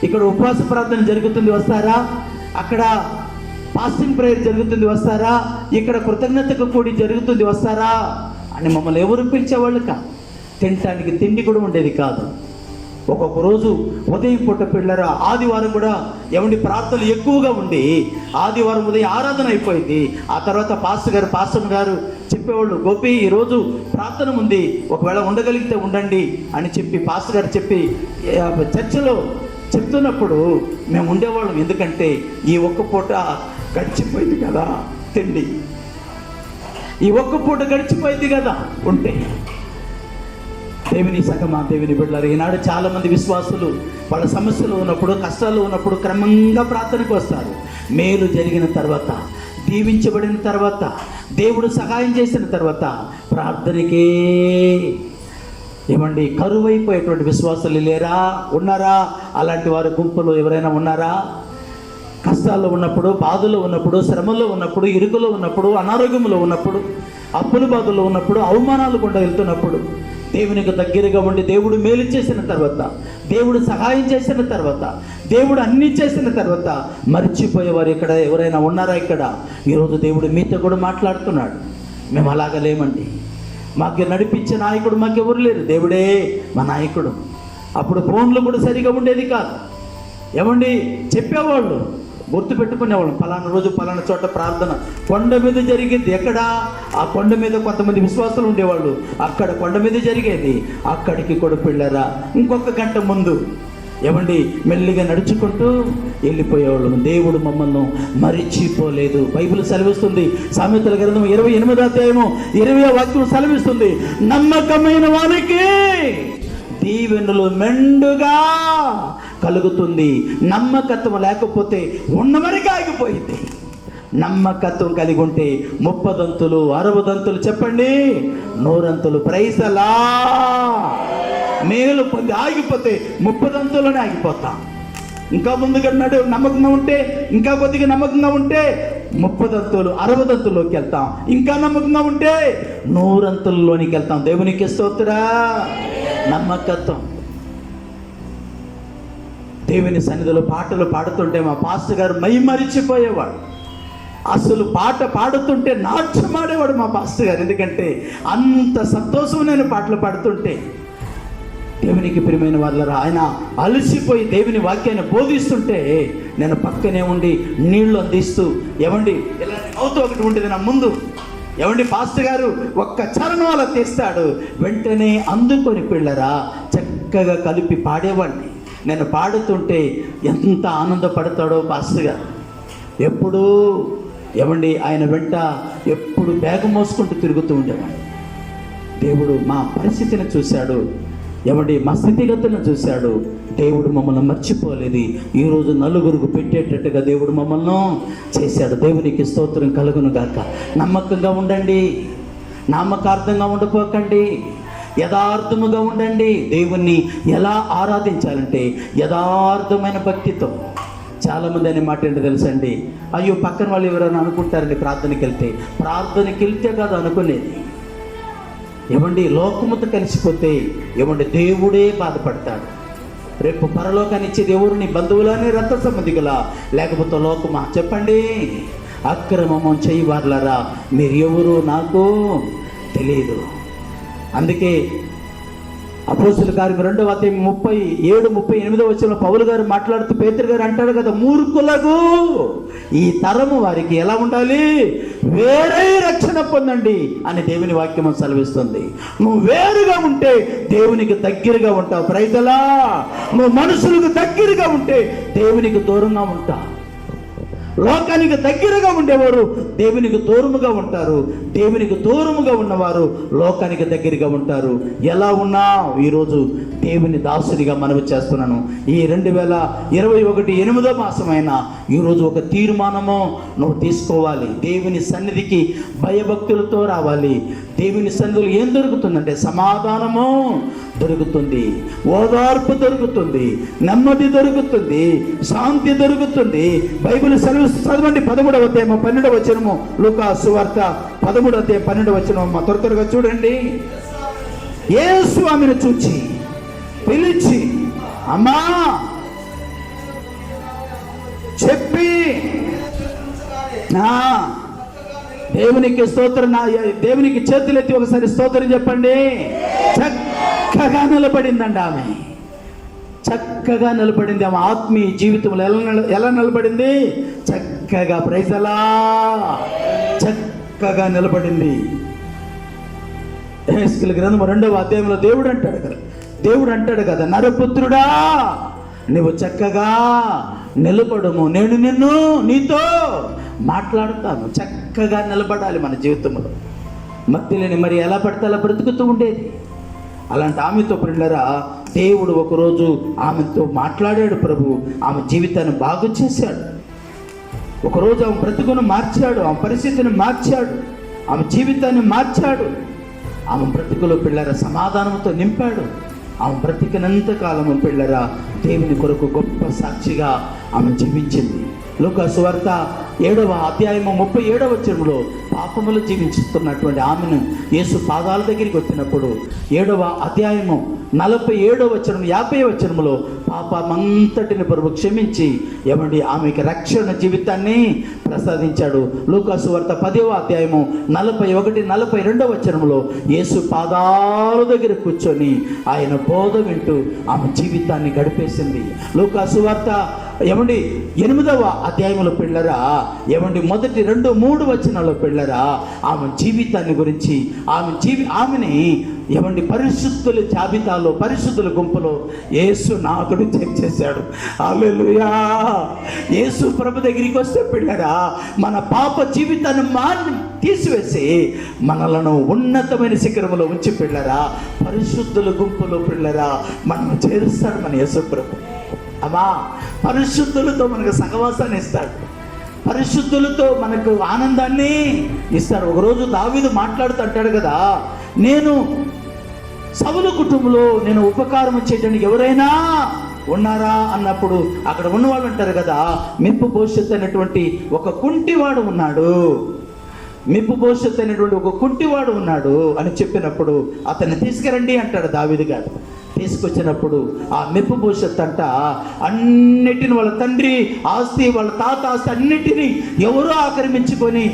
ఇక్కడ ఉపవాస ప్రార్థన జరుగుతుంది వస్తారా, అక్కడ ఫాస్టింగ్ ప్రేయర్ జరుగుతుంది వస్తారా, ఇక్కడ కృతజ్ఞతకు కూడి జరుగుతుంది వస్తారా అని మమ్మల్ని ఎవరు పిలిచేవాళ్ళు కాదు. తినటానికి తిండి కూడా ఉండేది కాదు. ఒక్కొక్క రోజు ఉదయం పూట పిల్లరా ఆదివారం కూడా ఏమండి ప్రార్థనలు ఎక్కువగా ఉండి ఆదివారం ఉదయం ఆరాధన అయిపోయింది. ఆ తర్వాత పాస్టర్ గారు చెప్పేవాళ్ళు, గోపి ఈరోజు ప్రార్థన ఉంది, ఒకవేళ ఉండగలిగితే ఉండండి అని చెప్పి పాస్టర్ గారు చెప్పి చర్చలో చెప్తున్నప్పుడు మేము ఉండేవాళ్ళం. ఎందుకంటే ఈ ఒక్క పూట గడిచిపోయింది కదా తిండి, ఈ ఒక్క పూట గడిచిపోయింది కదా ఉంటే. దేవుని సగమా, దేవుని బిడ్డలారా, ఈనాడు చాలామంది విశ్వాసులు వాళ్ళ సమస్యలు ఉన్నప్పుడు, కష్టాలు ఉన్నప్పుడు క్రమంగా ప్రార్థనకు వస్తారు. మేలు జరిగిన తర్వాత, దీవించబడిన తర్వాత, దేవుడు సహాయం చేసిన తర్వాత ప్రార్థనకే ఏమండి కరువైపోయేటువంటి విశ్వాసులు లేరా? ఉన్నారా? అలాంటి వారి గుంపులో ఎవరైనా ఉన్నారా? కష్టాల్లో ఉన్నప్పుడు, బాధలో ఉన్నప్పుడు, శ్రమల్లో ఉన్నప్పుడు, ఇరుకులో ఉన్నప్పుడు, అనారోగ్యంలో ఉన్నప్పుడు, అప్పుల బాధల్లో ఉన్నప్పుడు, అవమానాలు గుండా వెళ్తున్నప్పుడు, దేవునికి దగ్గరగా ఉండి దేవుడు మేలు చేసిన తర్వాత, దేవుడు సహాయం చేసిన తర్వాత, దేవుడు అన్నీ చేసిన తర్వాత మర్చిపోయేవారు ఇక్కడ ఎవరైనా ఉన్నారా? ఇక్కడ ఈరోజు దేవుడు మీతో కూడా మాట్లాడుతున్నాడు. మేము అలాగ లేమండి. మాకు నడిపించే నాయకుడు మాకెవరు లేరు, దేవుడే మా నాయకుడు. అప్పుడు ఫోన్లు కూడా సరిగా ఉండేది కాదు. ఏమండి చెప్పేవాళ్ళు, గుర్తుపెట్టుకునేవాళ్ళం, పలానా రోజు పలానా చోట ప్రార్థన కొండ మీద జరిగింది. ఎక్కడ? ఆ కొండ మీద కొంతమంది విశ్వాసులు ఉండేవాళ్ళు, అక్కడ కొండ మీద జరిగేది. అక్కడికి కూడా పిల్లరా ఇంకొక గంట ముందు ఏమండి మెల్లిగా నడుచుకుంటూ వెళ్ళిపోయేవాళ్ళం. దేవుడు మమ్మల్ని మరిచిపోలేదు. బైబిల్ సెలవిస్తుంది, సామెతల గ్రంథం 28వ అధ్యాయము 20వ వాక్యం సెలవిస్తుంది, నమ్మకమైన వారికి దీవెనలు మెండుగా కలుగుతుంది. నమ్మకత్వం లేకపోతే ఉన్నవరకు ఆగిపోయింది. నమ్మకత్వం కలిగి ఉంటే 30 దంతులు 60 దంతులు, చెప్పండి 100 దంతులు. ప్రైజలా మేలు పొంది ఆగిపోతే 30 దంతుల్లోనే ఆగిపోతాం. ఇంకా ముందుగా నమ్మకంగా ఉంటే, ఇంకా కొద్దిగా నమ్మకంగా ఉంటే 30 దంతులు 60 దంతుల్లోకి వెళ్తాం. ఇంకా నమ్మకంగా ఉంటే 100 దంతుల్లోనికి వెళ్తాం. దేవునికి స్తోత్రం. నమ్మకత్వం. దేవుని సన్నిధిలో పాటలు పాడుతుంటే మా పాస్టర్ గారు మైమరిచిపోయేవాడు. అసలు పాట పాడుతుంటే నాట్యమాడేవాడు మా పాస్టర్ గారు. ఎందుకంటే అంత సంతోషమైన పాటలు పాడుతుంటే. దేవునికి ప్రియమైన వాళ్ళరా, ఆయన అలసిపోయి దేవుని వాక్యాన్ని బోధిస్తుంటే నేను పక్కనే ఉండి నీళ్లు అందిస్తూ, ఏమండి ఇలా అవుతూ ఒకటి ఉంటుంది నా ముందు, ఏమండి పాస్టర్ గారు ఒక్క చరణం అలా తీస్తాడు, వెంటనే అందుకొని పిల్లరా చక్కగా కలిపి పాడేవాడిని. నేను పాడుతుంటే ఎంత ఆనందపడతాడో పాస్టర్ గారు. ఎప్పుడూ ఏమండి ఆయన వెంట ఎప్పుడు బ్యాగ్ మోసుకుంటూ తిరుగుతూ ఉండేవాడు. దేవుడు మా పరిస్థితిని చూశాడు, ఏమండి మా స్థితిగతులను చూశాడు. దేవుడు మమ్మల్ని మర్చిపోలేదు. ఈరోజు నలుగురికి పెట్టేటట్టుగా దేవుడు మమ్మల్ని చేశాడు. దేవునికి స్తోత్రం కలుగును గాక. నమ్మకంగా ఉండండి, నామకార్థంగా ఉండిపోకండి, యథార్థముగా ఉండండి. దేవుణ్ణి ఎలా ఆరాధించాలంటే యథార్థమైన భక్తితో. చాలామంది అనే మాట ఏంటో తెలుసండి, అయ్యో పక్కన వాళ్ళు ఎవరైనా అనుకుంటారండి ప్రార్థనకి వెళ్తే కాదు అనుకునేది. ఏమండి లోకముతో కలిసిపోతే ఏమండి దేవుడే బాధపడతాడు. రేపు పరలోకాన్ని ఇచ్చేది ఎవరు? నీ బంధువులనే, రక్త సంబంధికులా, లేకపోతే లోకమా? చెప్పండి. అక్రమము చేయవారులారా మీరు ఎవరు నాకు తెలియదు. అందుకే అపోస్తలుల కార్యం 2వ అధ్యాయం 37-38 వచనంలో పౌలు గారు మాట్లాడుతూ పేతురు గారు అంటారు కదా, మూర్ఖులకు ఈ తరము వారికి ఎలా ఉండాలి? వేరే రక్షణ పొందండి అని దేవుని వాక్యం సెలవిస్తుంది. నువ్వు వేరుగా ఉంటే దేవునికి దగ్గరగా ఉంటావు. ప్రైజలా. నువ్వు మనుషులకు దగ్గరగా ఉంటే దేవునికి దూరంగా ఉంటావు. లోకానికి దగ్గరగా ఉండేవారు దేవునికి దూరముగా ఉంటారు. దేవునికి దూరముగా ఉన్నవారు లోకానికి దగ్గరగా ఉంటారు. ఎలా ఉన్నావు? ఈరోజు దేవుని దాసునిగా మనవి చేస్తున్నాను. ఈ 2021 8వ మాసమైన ఈరోజు ఒక తీర్మానము నువ్వు తీసుకోవాలి. దేవుని సన్నిధికి భయభక్తులతో రావాలి. దేవుని సన్నిధిలో ఏం దొరుకుతుందంటే సమాధానము దొరుకుతుంది, ఓదార్పు దొరుకుతుంది, నెమ్మది దొరుకుతుంది, శాంతి దొరుకుతుంది. బైబిల్ చదవండి 13వ అధ్యాయం 12వ వచనము, లూకా సువార్త 13వ అధ్యాయం 12వ వచనం. త్వరగా చూడండి. యేసు ఆమెను చూచి పిలిచి అమ్మా చెప్పి, దేవునికి స్తోత్రం. దేవునికి చేతులెత్తి ఒకసారి స్తోత్రం చెప్పండి. చక్కగా నిలబడిందండి ఆమె. చక్కగా నిలబడింది. ఆమె ఆత్మీయ జీవితంలో ఎలా నిలబడింది? చక్కగా, ప్రైజలా, చక్కగా నిలబడింది. యెహెజ్కేలు గ్రంథం 2వ అధ్యాయంలో దేవుడు అంటాడు కదా, నరపుత్రుడా నువ్వు చక్కగా నిలబడము, నేను నీతో మాట్లాడతాను. చక్కగా నిలబడాలి మన జీవితంలో. మధ్యలోని మరి ఎలా పడితే అలా బ్రతుకుతూ ఉండేది. అలాంటి ఆమెతో ప్రియులారా, దేవుడు ఒకరోజు ఆమెతో మాట్లాడాడు. ప్రభు ఆమె జీవితాన్ని బాగు చేశాడు. ఒకరోజు ఆమె బ్రతుకును మార్చాడు, ఆమె పరిస్థితిని మార్చాడు, ఆమె జీవితాన్ని మార్చాడు. ఆమె బ్రతుకులో పిల్లరా సమాధానంతో నింపాడు. ఆమె బ్రతికినంత కాలము పిల్లరా దేవుని కొరకు గొప్ప సాక్షిగా ఆమె జీవించింది. లూకా సువార్త 7వ అధ్యాయము 37వ వచనంలో పాపములు జీవించుతున్నటువంటి ఆమెను యేసు పాదాల దగ్గరికి వచ్చినప్పుడు 7వ అధ్యాయము 47వ వచనం 50వ వచనంలో పాపమంతటిని ప్రభు క్షమించి ఆమెకి రక్షణ జీవితాన్ని ప్రసాదించాడు. లూకా సువార్త 10వ అధ్యాయము 41, 42వ వచనంలో యేసు పాదాల దగ్గర కూర్చొని ఆయన బోధ వింటూ ఆమె జీవితాన్ని గడిపేసింది. లూకా సువార్త 8వ అధ్యాయంలో పిల్లరా మొదటి 2, 3 వచనాల్లో పిల్లరా ఆమె జీవితాన్ని గురించి ఆమెని పరిశుద్ధుల జాబితాలో, పరిశుద్ధుల గుంపులో యేసు నాకుడు చెక్ చేశాడు. హల్లెలూయా. యేసు ప్రభు దగ్గరికి వస్తే పిల్లరా మన పాప జీవితాన్ని తీసివేసి మనలను ఉన్నతమైన శిఖరములో ఉంచి పిల్లరా పరిశుద్ధుల గుంపులో పిల్లరా మనం చేరుస్తాడు మన యేసు ప్రభు. అమ్మా, పరిశుద్ధులతో మనకు సహవాసాన్ని ఇస్తాడు, పరిశుద్ధులతో మనకు ఆనందాన్ని ఇస్తారు. ఒకరోజు దావీదు మాట్లాడుతూ అంటాడు కదా, నేను సౌలు కుటుంబంలో నేను ఉపకారం చేయడానికి ఎవరైనా ఉన్నారా అన్నప్పుడు అక్కడ ఉన్నవాళ్ళు అంటారు కదా, మెఫీబోషెత్ అనేటువంటి ఒక కుంటివాడు ఉన్నాడు, మెఫీబోషెత్ అనేటువంటి ఒక కుంటివాడు ఉన్నాడు అని చెప్పినప్పుడు అతన్ని తీసుకురండి అంటాడు దావీదు గారు. తీసుకొచ్చినప్పుడు ఆ మెఫీబోషెత్ అంట అన్నిటిని వాళ్ళ తండ్రి ఆస్తి, వాళ్ళ తాత ఆస్తి అన్నిటినీ ఎవరో ఆక్రమించుకొని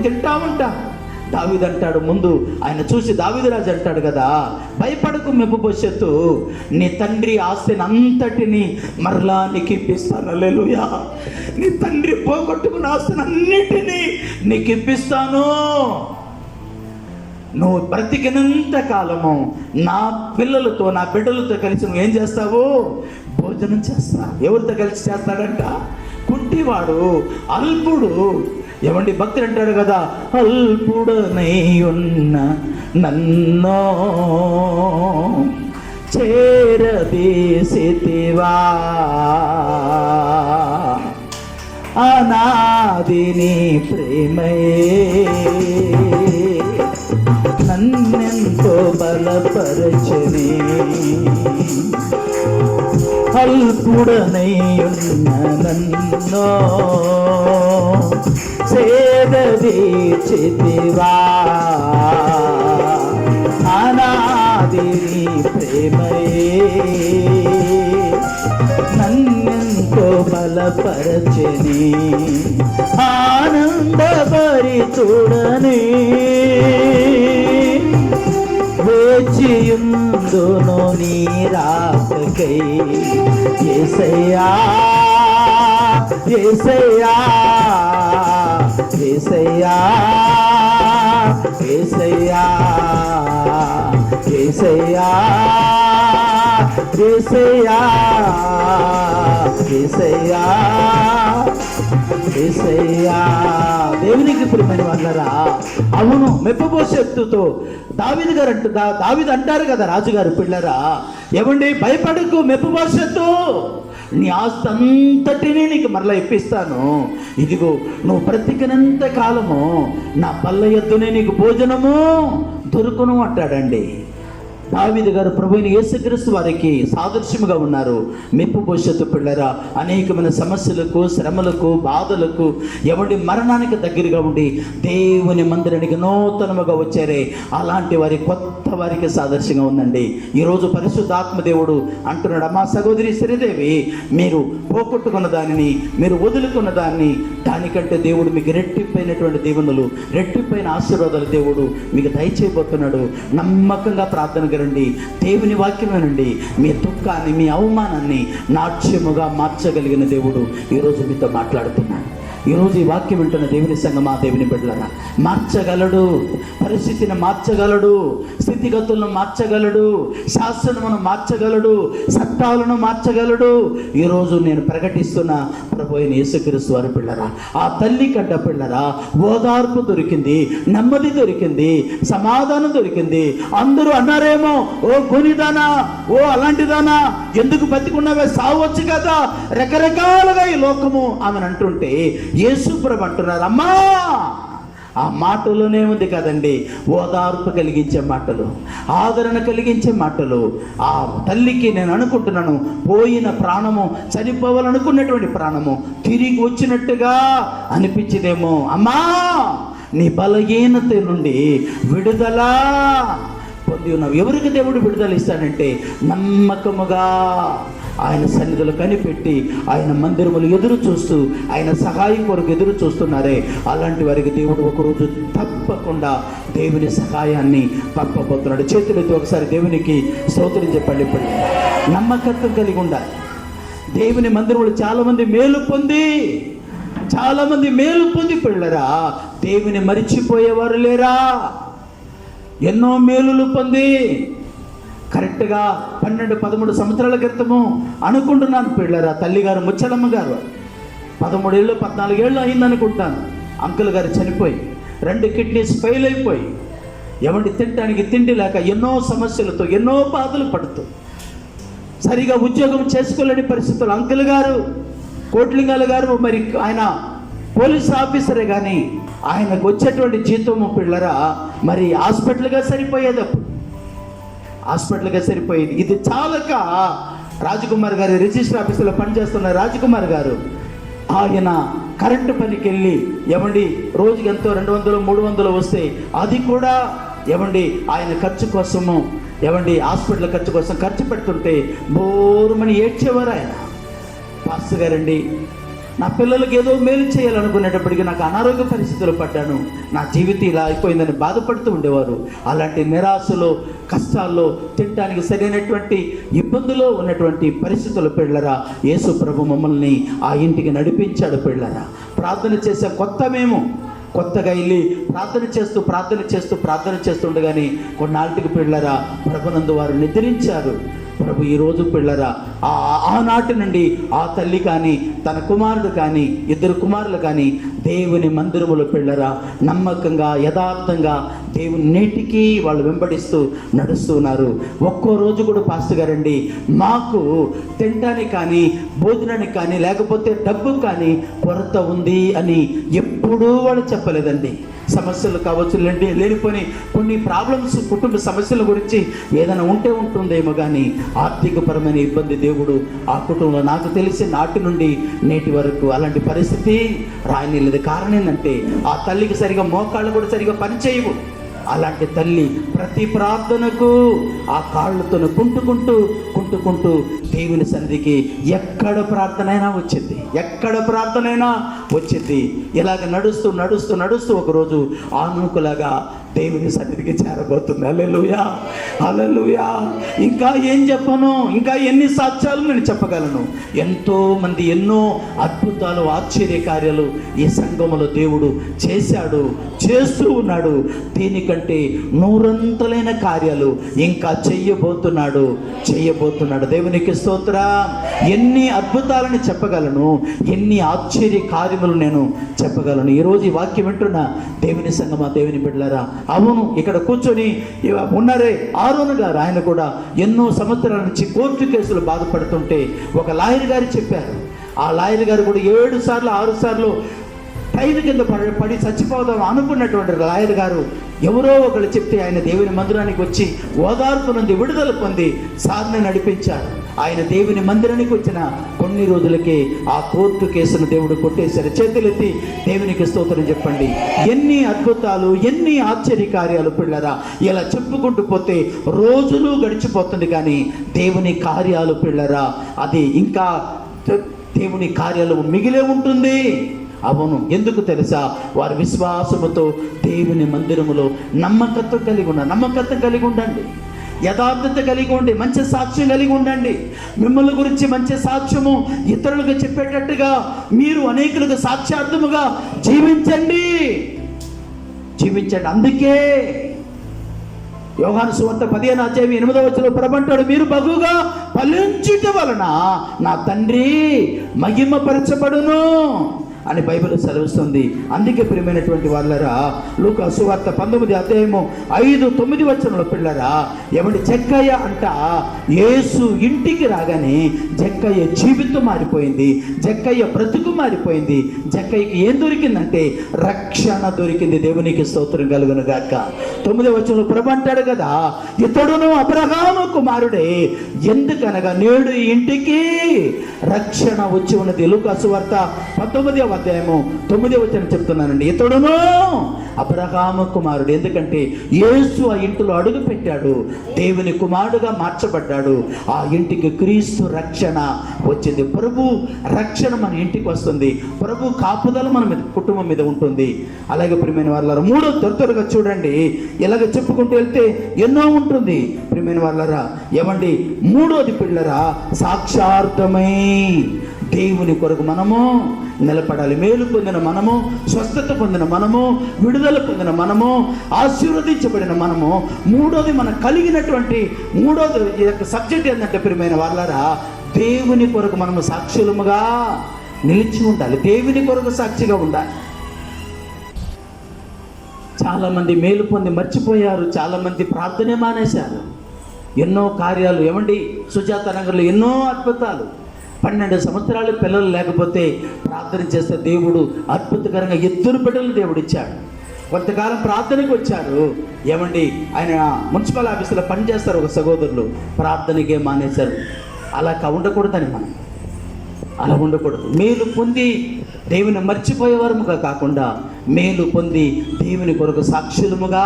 తింటా ఉంటా. దావీదు అంటాడు, ముందు ఆయన చూసి దావీదు రాజు అంటాడు కదా, భయపడకు మెఫీబోషెతు, నీ తండ్రి ఆస్తిని అంతటిని మరలా నీకు ఇప్పిస్తాను. హల్లెలూయా. నీ తండ్రి పోగొట్టుకున్న ఆస్తిని అన్నిటినీ నీకు ఇప్పిస్తాను. నువ్వు బ్రతికినంత కాలము నా పిల్లలతో, నా బిడ్డలతో కలిసి నువ్వు ఏం చేస్తావు? భోజనం చేస్తా. ఎవరితో కలిసి చేస్తాడంట? కుంటివాడు, అల్పుడు. భక్తుడు అంటాడు కదా, అల్పుడనై ఉన్న నన్నో చేరదీసితివా, అనాదిని ప్రేమయే నన్నెంతో బలపరచని, అల్పుడనై ఉన్న నన్నో చేరదీసితివా, అనాది ప్రేమయే నన్నెంతో బలపరచని, ఆనందభరితుడని వేచియుందును నీ రాకకై. యేసయ్యా, యేసయ్యా, యేసయ్యా, యేసయ్యా, యేసయ్యా, యేసయ్యా, యేసయ్యా, యేసయ్యా. దేవునికి ప్రియమైన వాళ్ళరా, అవును, మెఫీబోషెతుతో దావీదు అంటారు కదా రాజుగారు, పిల్లరా భయపడకు మెఫీబోషెతు, నీ ఆస్తి అంతటినీ నీకు మరలా ఇప్పిస్తాను. ఇదిగో నువ్వు బ్రతికినంత కాలము నా బల్ల యొద్దనే నీకు భోజనము దొరుకును అంటాడండి. దావీదు గారు ప్రభువైన యేసుక్రీస్తు వారికి సాదృశ్యముగా ఉన్నారు. మెఫీబోషెతు పిల్లరా అనేకమైన సమస్యలకు, శ్రమలకు, బాధలకు, మరణానికి దగ్గరగా ఉండి దేవుని మందిరానికి నూతనముగా వచ్చారే అలాంటి వారి కొత్త వారికి సాదృశ్యంగా ఉందండి. ఈరోజు పరిశుద్ధాత్మ దేవుడు అంటున్నాడు, అమ్మా సహోదరి శ్రీదేవి, మీరు పోగొట్టుకున్న దానిని, మీరు వదులుకున్న దానికంటే దేవుడు మీకు రెట్టిపోయినటువంటి దీవెనలు, రెట్టిపోయిన ఆశీర్వాదాలు దేవుడు మీకు దయచేయబోతున్నాడు. నమ్మకంగా ప్రార్థన వినండి, దేవుని వాక్యం వినండి. మీ దుఃఖాన్ని, మీ అవమానాన్ని నాట్యముగా మార్చగలిగిన దేవుడు ఈరోజు మీతో మాట్లాడుతున్నాడు. ఈరోజు ఈ వాక్యం వింటున్న దేవుని సంగమా, దేవుని బిడ్డలారా, మార్చగలడు, పరిస్థితిని మార్చగలడు, స్థితిగతులను మార్చగలడు, శాసనమును మార్చగలడు, చట్టాలను మార్చగలడు. ఈరోజు నేను ప్రకటిస్తున్న ప్రభు అయిన యేసుక్రీస్తు వారి పిల్లరా, ఆ తల్లి కడ్డ పిల్లరా, ఓదార్పు దొరికింది, నెమ్మది దొరికింది, సమాధానం దొరికింది. అందరూ అన్నారేమో, ఓ గునిదానా, ఓ అలాంటిదానా, ఎందుకు బతికున్నావే, సావచ్చు కదా, రకరకాలుగా ఈ లోకము ఆమెను అంటుంటే యేసు ప్రభు అంటున్నారు, అమ్మా, ఆ మాటలోనే ఉంది కదండి ఓదార్పు కలిగించే మాటలు, ఆదరణ కలిగించే మాటలు. ఆ తల్లికి నేను అనుకుంటున్నాను, పోయిన ప్రాణము, చనిపోవాలనుకున్నటువంటి ప్రాణము తిరిగి వచ్చినట్టుగా అనిపించిందేమో. అమ్మా, నీ బలహీనత నుండి విడుదల పొంది ఉన్నావు. ఎవరికి దేవుడు విడుదల ఇస్తాడంటే, నమ్మకముగా ఆయన సన్నిధులు కనిపెట్టి ఆయన మందిరములు ఎదురు చూస్తూ ఆయన సహాయం కొరకు ఎదురు చూస్తున్నారే, అలాంటి వారికి దేవుడు ఒకరోజు తప్పకుండా దేవుని సహాయాన్ని పంపబోతున్నాడు. చేతులతో ఒకసారి దేవునికి స్తోత్రం చెప్పండి. ఇప్పుడు నమ్మకత్వం కలిగి ఉండాలి. దేవుని మందిరములు చాలామంది మేలు పొంది పిల్లరా, దేవుని మరిచిపోయేవారు లేరా? ఎన్నో మేలులు పొంది, కరెక్ట్గా 12-13 సంవత్సరాల క్రితము అనుకుంటున్నాను పిల్లరా, తల్లిగారు ముచ్చలమ్మ గారు 13 ఏళ్ళు 14 ఏళ్ళు అయిందనుకుంటాను, అంకుల్ గారు చనిపోయి 2 కిడ్నీస్ ఫెయిల్ అయిపోయి, ఎవరి తినడానికి తిండి లేక ఎన్నో సమస్యలతో ఎన్నో బాధలు పడుతూ సరిగా ఉద్యోగం చేసుకోలేని పరిస్థితులు. అంకుల్ గారు కోట్లింగాల గారు మరి ఆయన పోలీస్ ఆఫీసరే, కానీ ఆయనకు వచ్చేటువంటి జీతము పిల్లరా మరి హాస్పిటల్గా సరిపోయేది. ఇది చాలక రాజకుమార్ గారు రిజిస్టర్ ఆఫీసులో పనిచేస్తున్న రాజకుమార్ గారు, ఆయన కరెంటు పనికి వెళ్ళి ఏమండి రోజుకి ఎంతో 200-300 వస్తే అది కూడా ఏమండి ఆయన ఖర్చు కోసము, ఏమండి హాస్పిటల్ ఖర్చు కోసం ఖర్చు పెడుతుంటే బోరుమని ఏడ్చేవారు ఆయన. పాస్టర్ గారండి, నా పిల్లలకి ఏదో మేలు చేయాలనుకునేటప్పటికీ నాకు అనారోగ్య పరిస్థితులు పడ్డాను, నా జీవితం ఇలా అయిపోయిందని బాధపడుతూ ఉండేవారు. అలాంటి నిరాశలో, కష్టాల్లో, తినడానికి సరైనటువంటి ఇబ్బందులో ఉన్నటువంటి పరిస్థితులు పిల్లరా, యేసు ప్రభు మమ్మల్ని ఆ ఇంటికి నడిపించాడు పిల్లరా. ప్రార్థన చేసే కొత్తగా వెళ్ళి ప్రార్థన చేస్తుండగానే కొన్నాళ్ళకి పిల్లరా ప్రభునందు వారు నిద్రించారు. ప్రభు ఈరోజు పిల్లరా, ఆనాటి నుండి ఆ తల్లి కానీ తన కుమారుడు కానీ 2 కుమారులు కానీ దేవుని మందిరములో పిల్లరా నమ్మకంగా, యథార్థంగా దేవుని నేటికి వాళ్ళు వెంబడిస్తూ నడుస్తున్నారు. ఒక్కో రోజు కూడా పాస్టర్ గారండి మాకు తినడానికి కానీ, భోజనానికి కానీ, లేకపోతే డబ్బు కానీ కొరత ఉంది అని ఎప్పుడూ వాళ్ళు చెప్పలేదండి. సమస్యలు కావచ్చు, లేనిపోని కొన్ని ప్రాబ్లమ్స్, కుటుంబ సమస్యల గురించి ఏదైనా ఉంటుందేమో కానీ ఆర్థికపరమైన ఇబ్బంది దేవుడు ఆ కుటుంబంలో నాకు తెలిసి నాటి నుండి నేటి వరకు అలాంటి పరిస్థితి రాయలేదు. కారణం ఏంటంటే ఆ తల్లికి సరిగా మోకాళ్ళు కూడా సరిగా పనిచేయవు. అలాంటి తల్లి ప్రతి ప్రార్థనకు ఆ కాళ్ళతో కుంటుకుంటూ దేవుని సన్నిధికి ఎక్కడ ప్రార్థనైనా వచ్చింది. ఇలాగ నడుస్తూ ఒకరోజు ఆనుకులాగా దేవుని సన్నిధికి చేరబోతుంది. హల్లెలూయా. ఇంకా ఏం చెప్పను, ఇంకా ఎన్ని సాక్ష్యాలు నేను చెప్పగలను. ఎంతోమంది ఎన్నో అద్భుతాలు, ఆశ్చర్య కార్యాలు ఈ సంఘములో దేవుడు చేస్తూ ఉన్నాడు. దీనికంటే 100 కార్యాలు ఇంకా చెయ్యబోతున్నాడు. దేవునికి స్తోత్రం. ఎన్ని అద్భుతాలను చెప్పగలను, ఎన్ని ఆశ్చర్య కార్యములు నేను చెప్పగలను. ఈరోజు ఈ వాక్యం వింటున్న దేవుని సంగమా, దేవుని బిడ్డలారా, అవును, ఇక్కడ కూర్చొని ఉన్నారే ఆరోను గారు, ఆయన కూడా ఎన్నో సంవత్సరాల నుంచి కోర్టు కేసులు బాధపడుతుంటే ఒక లాయర్ గారు చెప్పారు. ఆ లాయర్ గారు కూడా 7 సార్లు 6 సార్లు ట్రైన్ కింద పడి చచ్చిపోదాం అనుకున్నటువంటి లాయర్ గారు ఎవరో ఒకరు చెప్తే ఆయన దేవుని మందిరానికి వచ్చి ఓదార్పు నుండి విడుదల పొంది సార్ని నడిపించారు. ఆయన దేవుని మందిరానికి వచ్చిన కొన్ని రోజులకే ఆ కోర్టు కేసును దేవుడు కొట్టేశారు. చేతులెత్తి దేవునికి స్తోత్రం చెప్పండి. ఎన్ని అద్భుతాలు, ఎన్ని ఆశ్చర్య కార్యాలు పిల్లరా. ఇలా చెప్పుకుంటూ పోతే రోజులు గడిచిపోతుంది, కానీ దేవుని కార్యాలు పిల్లరా అది ఇంకా దేవుని కార్యాలు మిగిలే ఉంటుంది. అవును, ఎందుకు తెలుసా? వారి విశ్వాసముతో దేవుని మందిరములో నమ్మకత్వం కలిగి ఉండండి. యథార్థత కలిగి ఉండి మంచి సాక్ష్యం కలిగి ఉండండి. మిమ్మల్ని గురించి మంచి సాక్ష్యము ఇతరులకు చెప్పేటట్టుగా మీరు అనేకులకు సాక్ష్యార్థముగా జీవించండి. అందుకే యోహాను సువార్త 15:8 ప్రభంటాడు, మీరు బహుగా ఫలించుట వలన నా తండ్రి మహిమపరచబడును అని బైబిల్ సెలవిస్తుంది. అందుకే ప్రియమైనటువంటి వాళ్ళరా, లూకా సువార్త 19:5-9 పిల్లరా, ఏమంటే జక్కయ్య అంట యేసు ఇంటికి రాగానే జక్కయ్య జీవితం మారిపోయింది, జక్కయ్య బ్రతుకు మారిపోయింది. జక్కయ్యకి ఏం దొరికిందంటే రక్షణ దొరికింది. దేవునికి స్తోత్రం కలుగును గాక. 9 ప్రభు అంటాడు కదా, ఇతడును అబ్రహాము కుమారుడే, ఎందుకనగా నేడు ఇంటికి రక్షణ వచ్చి ఉన్నది. లూకా సువార్త 19:9 చెప్తున్నానండి. ఇతడును అబ్రహాము కుమారుడు, ఎందుకంటే యేసు ఆ ఇంటిలో అడుగు పెట్టాడు, దేవుని కుమారుడుగా మార్చబడ్డాడు. ఆ ఇంటికి క్రీస్తు రక్షణ వచ్చింది. ప్రభు రక్షణ మన ఇంటికి వస్తుంది. ప్రభు కాపుదల మన మీద, కుటుంబం మీద ఉంటుంది. అలాగే ప్రియమైన వాళ్ళారా, మూడో త్వరగా చూడండి, ఇలాగ చెప్పుకుంటూ వెళ్తే ఎన్నో ఉంటుంది. ప్రియమైన వాళ్ళారా, ఏమండి మూడోది పిల్లరా, సాక్షార్థమై దేవుని కొరకు మనము నిలబడాలి. మేలు పొందిన మనము, స్వస్థత పొందిన మనము, విడుదల పొందిన మనము, ఆశీర్వదించబడిన మనము. మూడోది మనం కలిగినటువంటి మూడోది సబ్జెక్ట్ ఏంటంటే ప్రియమైన వాళ్ళారా, దేవుని కొరకు మనము సాక్షులముగా నిలిచి ఉండాలి. దేవుని కొరకు సాక్షిగా ఉండాలి. చాలామంది మేలు పొంది మర్చిపోయారు, చాలామంది ప్రార్థనే మానేశారు. ఎన్నో కార్యాలు, ఏమండి సుజాత నగర్లో ఎన్నో అద్భుతాలు. 12 సంవత్సరాలు పిల్లలు లేకపోతే ప్రార్థన చేస్తే దేవుడు అద్భుతకరంగా 2 బిడ్డలు దేవుడు ఇచ్చాడు. కొంతకాలం ప్రార్థనకు వచ్చారు, ఏమండి ఆయన మున్సిపల్ ఆఫీసులో పనిచేస్తారు ఒక సహోదరులు, ప్రార్థనకే మానేశారు. అలా ఉండకూడదని మనం అలా ఉండకూడదు. మేలు పొంది దేవుని మర్చిపోయేవారముగా కాకుండా మేలు పొంది దేవుని కొరకు సాక్షులముగా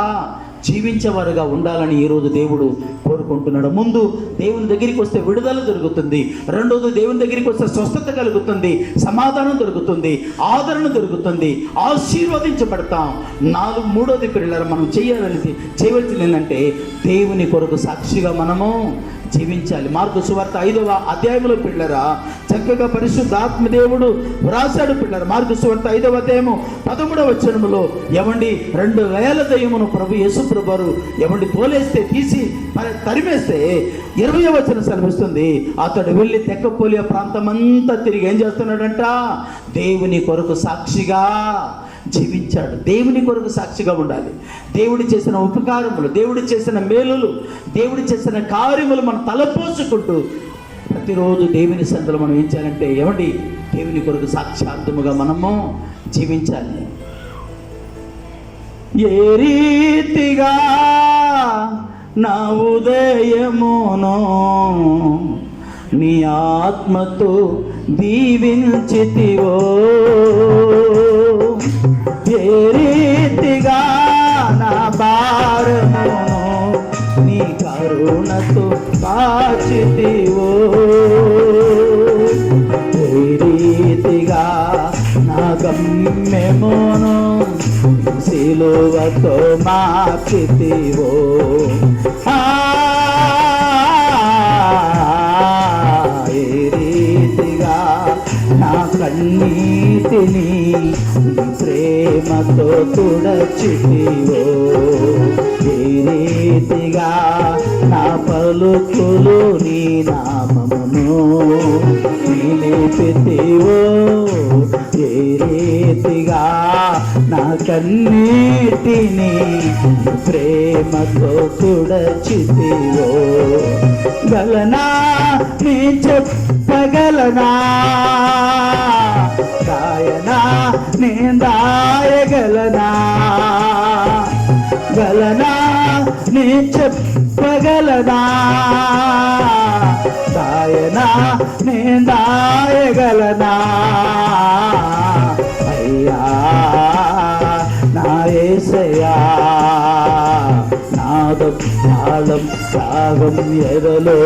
జీవించేవారుగా ఉండాలని ఈరోజు దేవుడు కోరుకుంటున్నాడు. ముందు దేవుని దగ్గరికి వస్తే విడుదల దొరుకుతుంది, రెండోది దేవుని దగ్గరికి వస్తే స్వస్థత కలుగుతుంది, సమాధానం దొరుకుతుంది, ఆదరణ దొరుకుతుంది, ఆశీర్వదించబడతాం. మూడోది పిల్లలు మనం చేయవలసింది ఏంటంటే దేవుని కొరకు సాక్షిగా మనము జీవించాలి. మార్కు సువార్త 5వ పిల్లరా, చక్కగా పరిశుద్ధాత్మ దేవుడు వ్రాసాడు పిల్లరా. మార్కు సువార్త 5:13 ఏమండి 2000 దయ్యమును ప్రభు యేసు ప్రభువారు ఏమండి తోలేస్తే, తీసి తరిమేస్తే 20వ సెలవిస్తుంది, అతడు వెళ్ళి తెక్కపోలియా ప్రాంతమంతా తిరిగి ఏం చేస్తున్నాడంట, దేవుని కొరకు సాక్షిగా జీవించాడు. దేవుని కొరకు సాక్షిగా ఉండాలి. దేవుడు చేసిన ఉపకారములు, దేవుడు చేసిన మేలులు, దేవుడు చేసిన కార్యములు మనం తలపోసుకుంటూ ప్రతిరోజు దేవుని సందులో మనం ఏం చేయాలంటే, ఏమండి దేవుని కొరకు సాక్షార్థముగా మనము జీవించాలి. ఏ రీతిగా నా ఉదయమును నీ ఆత్మతో దీవించితివో, ఏ రీతిగా నా భారమును నీ కరుణతో కాచితివో, ఏ రీతిగా నా గమ్యమును సిలువతో మార్చితివో, ఏ రీతిగా నా కన్నీటిని ప్రేమతో తుడచితివో, ఏ రీతిగా నా పలుకులు నీ నామమును నిలిపితివో, ఏ రీతిగా నా కన్నీటిని ప్రేమతో తుడచితివో. గలనా నీ చెప్పగలనా, దాయనా నీ దాయగలనా, గలనా నీ చెప్పగలనా, దాయనా నీ దాయగలనా. అయ్యా నా యేసయ్యా, నాదం తాళం రాగం ఎదలో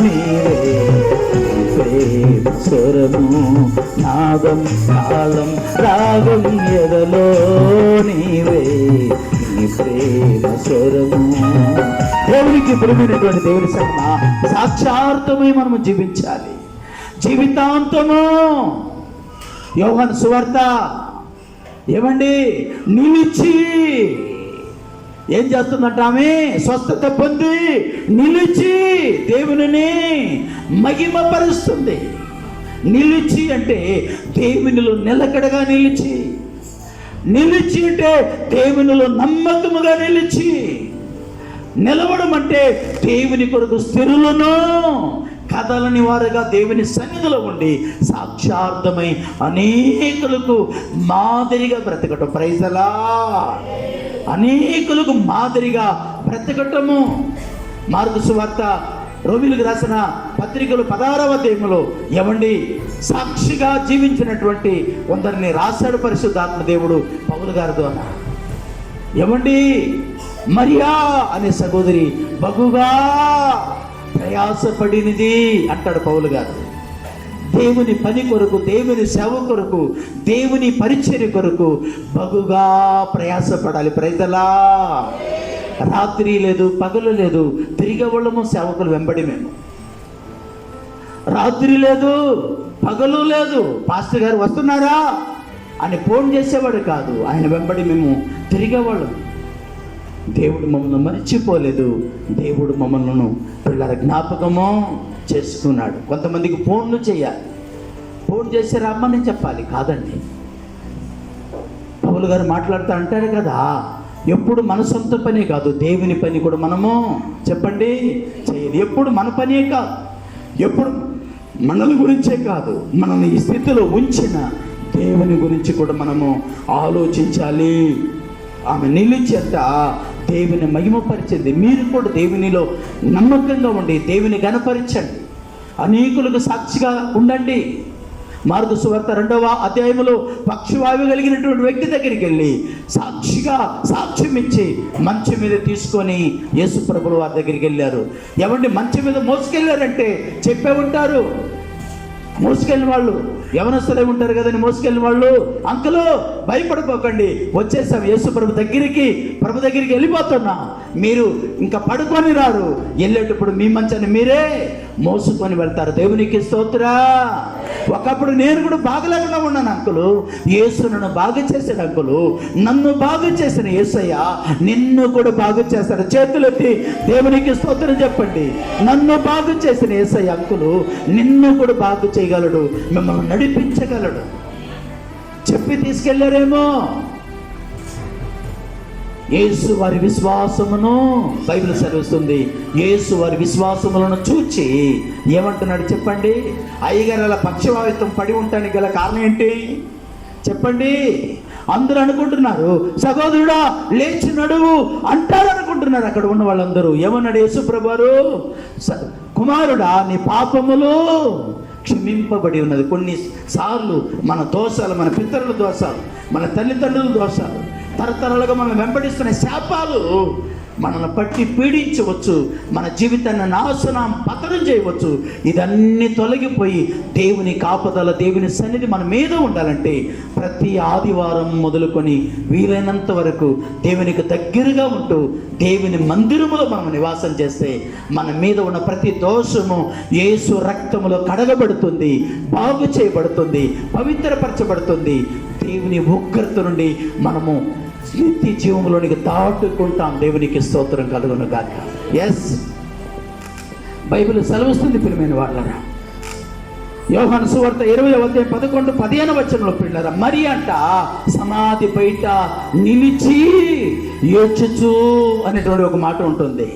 నీవే, ప్రేమ స్వరము నాదం తాళం రాగం ఎదలో నీవే, నీ ప్రేమ స్వరము. దేవునికి ప్రియమైనటువంటి దేవుని సంగమ సాక్షార్థమై మనము జీవించాలి జీవితాంతము. యోహాను సువార్త ఏమండి నిలిచి ఏం చేస్తుందంట? ఆమె స్వస్థత పొంది నిలిచి దేవునిని మహిమపరుస్తుంది. నిలిచి అంటే దేవునిలో నిలకడగా నిలిచి, నిలిచి అంటే దేవునిలో నమ్మకముగా నిలిచి, నిలవడం అంటే దేవుని కొరకు స్థిరులను కదలని వారుగా దేవుని సన్నిధిలో ఉండి సాక్షార్థమై అనేకులకు మాదిరిగా బ్రతకటం. ప్రైజలా అనేకులకు మాదిరిగా బ్రతకటము. మార్కు సువార్త రోమీయులకు రాసిన పత్రికలు 16వ అధ్యాయంలో ఏమండి సాక్షిగా జీవించినటువంటి కొందరిని రాశాడు పరిశుద్ధాత్మ దేవుడు పౌలు గారి ద్వారా. ఏమండి మరియా అనే సహోదరి బహుగా ప్రయాసపడినది అంటాడు పౌలు గారు. దేవుని పని కొరకు, దేవుని సేవ కొరకు, దేవుని పరిచర్య కొరకు బహుగా ప్రయాసపడాలి. ప్రైజలా రాత్రి లేదు పగలు లేదు తిరిగేవాళ్ళము సేవకులు వెంబడి. మేము రాత్రి లేదు పగలు లేదు పాస్టర్ గారు వస్తున్నారా అని ఫోన్ చేసేవాడు కాదు, ఆయన వెంబడి మేము తిరిగేవాళ్ళం. దేవుడు మమ్మల్ని మర్చిపోలేదు, దేవుడు మమ్మల్ని పిల్లల జ్ఞాపకము చేసుకున్నాడు. కొంతమందికి ఫోన్లు చేయాలి, ఫోన్ చేసి రమ్మని చెప్పాలి కాదండి. పౌలు గారు మాట్లాడుతూ అంటారు కదా, ఎప్పుడు మన సొంత పనే కాదు దేవుని పని కూడా మనము చెప్పండి చేయాలి. ఎప్పుడు మన పనే కాదు, ఎప్పుడు మనల గురించే కాదు, మనల్ని ఈ స్థితిలో ఉంచిన దేవుని గురించి కూడా మనము ఆలోచించాలి. ఆమె నిలిచేట దేవుని మహిమపరిచింది. మీరు కూడా దేవునిలో నమ్మకంగా ఉండి దేవుని గణపరచండి, అనేకులకు సాక్షిగా ఉండండి. మార్కు సువార్త 2వ అధ్యాయంలో పక్షవాయు కలిగినటువంటి వ్యక్తి దగ్గరికి వెళ్ళి సాక్షిగా సాక్ష్యం ఇచ్చి మంచం మీద తీసుకొని యేసు ప్రభువు వారి దగ్గరికి వెళ్ళారు. ఏమండి మంచం మీద మోసుకెళ్ళారంటే చెప్పే ఉంటారు, మోసుకెళ్ళిన వాళ్ళు యవనస్తులే ఉంటారు కదండి. మోసుకెళ్ళిన వాళ్ళు అంకులు భయపడిపోకండి, వచ్చేసాం యేసు ప్రభు దగ్గరికి వెళ్ళిపోతున్నా, మీరు ఇంకా పడుకొని రారు, వెళ్ళేటప్పుడు మీ మంచాన్ని మీరే మోసుకొని వెళ్తారు. దేవునికి స్తోత్రా. ఒకప్పుడు నేను కూడా బాగలేకుండా ఉన్నాను అంకులు, యేసు నన్ను బాగు చేశాడు అంకులు, నన్ను బాగు చేసిన యేసయ్య నిన్ను కూడా బాగు చేస్తాడు. చేతులెత్తి దేవునికి స్తోత్రం చెప్పండి. నన్ను బాగు చేసిన యేసయ్య అంకులు నిన్ను కూడా బాగు చేయగలడు, మిమ్మల్ని నడిపించగలడు. చెప్పి తీసుకెళ్లారేమో. యేసు వారి విశ్వాసమును బైబిల్ సెలవిస్తుంది, యేసు వారి విశ్వాసములను చూచి ఏమంటున్నాడు చెప్పండి? అయ్యగారు అలా పక్షవాయుత్వం పడి ఉండటానికి గల కారణం ఏంటి చెప్పండి? అందరూ అనుకుంటున్నారు సహోదరుడా లేచి నడువు అంటారు అనుకుంటున్నారు అక్కడ ఉన్న వాళ్ళందరూ. ఏమన్నాడు యేసు ప్రభువారు? కుమారుడా నీ పాపములు క్షమింపబడి ఉన్నది. కొన్నిసార్లు మన దోషాలు, మన పితరుల దోషాలు, మన తల్లిదండ్రుల దోషాలు, తరతరాలుగా మనం వెంబడిస్తున్న శాపాలు మనల్ని పట్టి పీడించవచ్చు, మన జీవితాన్ని నాశనం పతనం చేయవచ్చు. ఇదన్నీ తొలగిపోయి దేవుని కాపుదల, దేవుని సన్నిధి మన మీద ఉండాలంటే ప్రతి ఆదివారం మొదలుకొని వీలైనంత వరకు దేవునికి దగ్గరగా ఉంటూ దేవుని మందిరములో మనం నివాసం చేస్తే మన మీద ఉన్న ప్రతి దోషము యేసు రక్తములో కడగబడుతుంది, బాగు చేయబడుతుంది, పవిత్రపరచబడుతుంది. దేవుని ఉగ్రత నుండి మనము నిత్య జీవంలోనికి దాటుకుంటాం. దేవునికి స్తోత్రం కలుగును గాక. ఎస్, బైబిల్ సెలవిస్తుంది ప్రియమైన వాళ్ళరా. యోహాను సువార్త 20వ అధ్యాయం 11-15 వచనంలో పిల్లరా, మరి అంట సమాధి బయట నిలిచి ఏడ్చుచు అనేటువంటి ఒక మాట ఉంటుంది.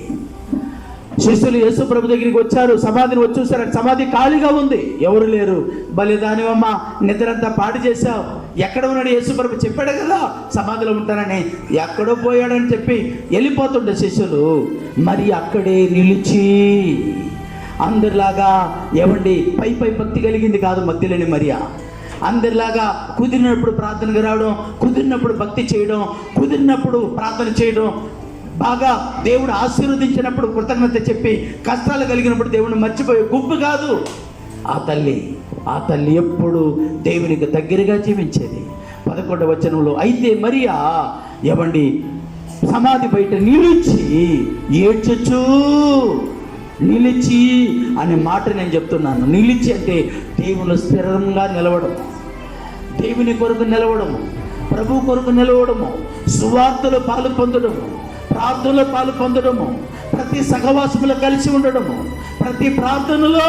శిష్యులు యేసు ప్రభు దగ్గరికి వచ్చారు, సమాధిని వచ్చి చూసారు, సమాధి ఖాళీగా ఉంది, ఎవరు లేరు. బలిదానివమ్మ నిద్రంతా పాడు చేశావు, ఎక్కడ ఉన్నాడు యేసు ప్రభు? చెప్పాడు కదా సమాధిలో ఉంటానని, ఎక్కడో పోయాడని చెప్పి వెళ్ళిపోతుండే శిష్యులు. మరి అక్కడే నిలిచి అందరిలాగా ఏమండి పై భక్తి కలిగింది కాదు మధ్యలోని మరియా. అందరిలాగా కుదిరినప్పుడు ప్రార్థనకు రావడం, కుదిరినప్పుడు భక్తి చేయడం, కుదిరినప్పుడు ప్రార్థన చేయడం, బాగా దేవుడు ఆశీర్వదించినప్పుడు కృతజ్ఞత చెప్పి, కష్టాలు కలిగినప్పుడు దేవుడిని మర్చిపోయే గుంపు కాదు ఆ తల్లి ఎప్పుడు దేవునికి దగ్గరగా జీవించేది. 11వ వచనంలో అయితే మరియా ఏమండి సమాధి బయట నిలిచి ఏడ్చొచ్చు. నిలిచి అనే మాట నేను చెప్తున్నాను. నిలిచి అంటే దేవుని స్థిరంగా నిలవడం, దేవుని కొరకు నిలవడము, ప్రభు కొరకు నిలవడము, సువార్తలో పాలు పొందడము, ప్రార్థనలో పాలు పొందడము, ప్రతి సహవాసములో కలిసి ఉండడము, ప్రతి ప్రార్థనలో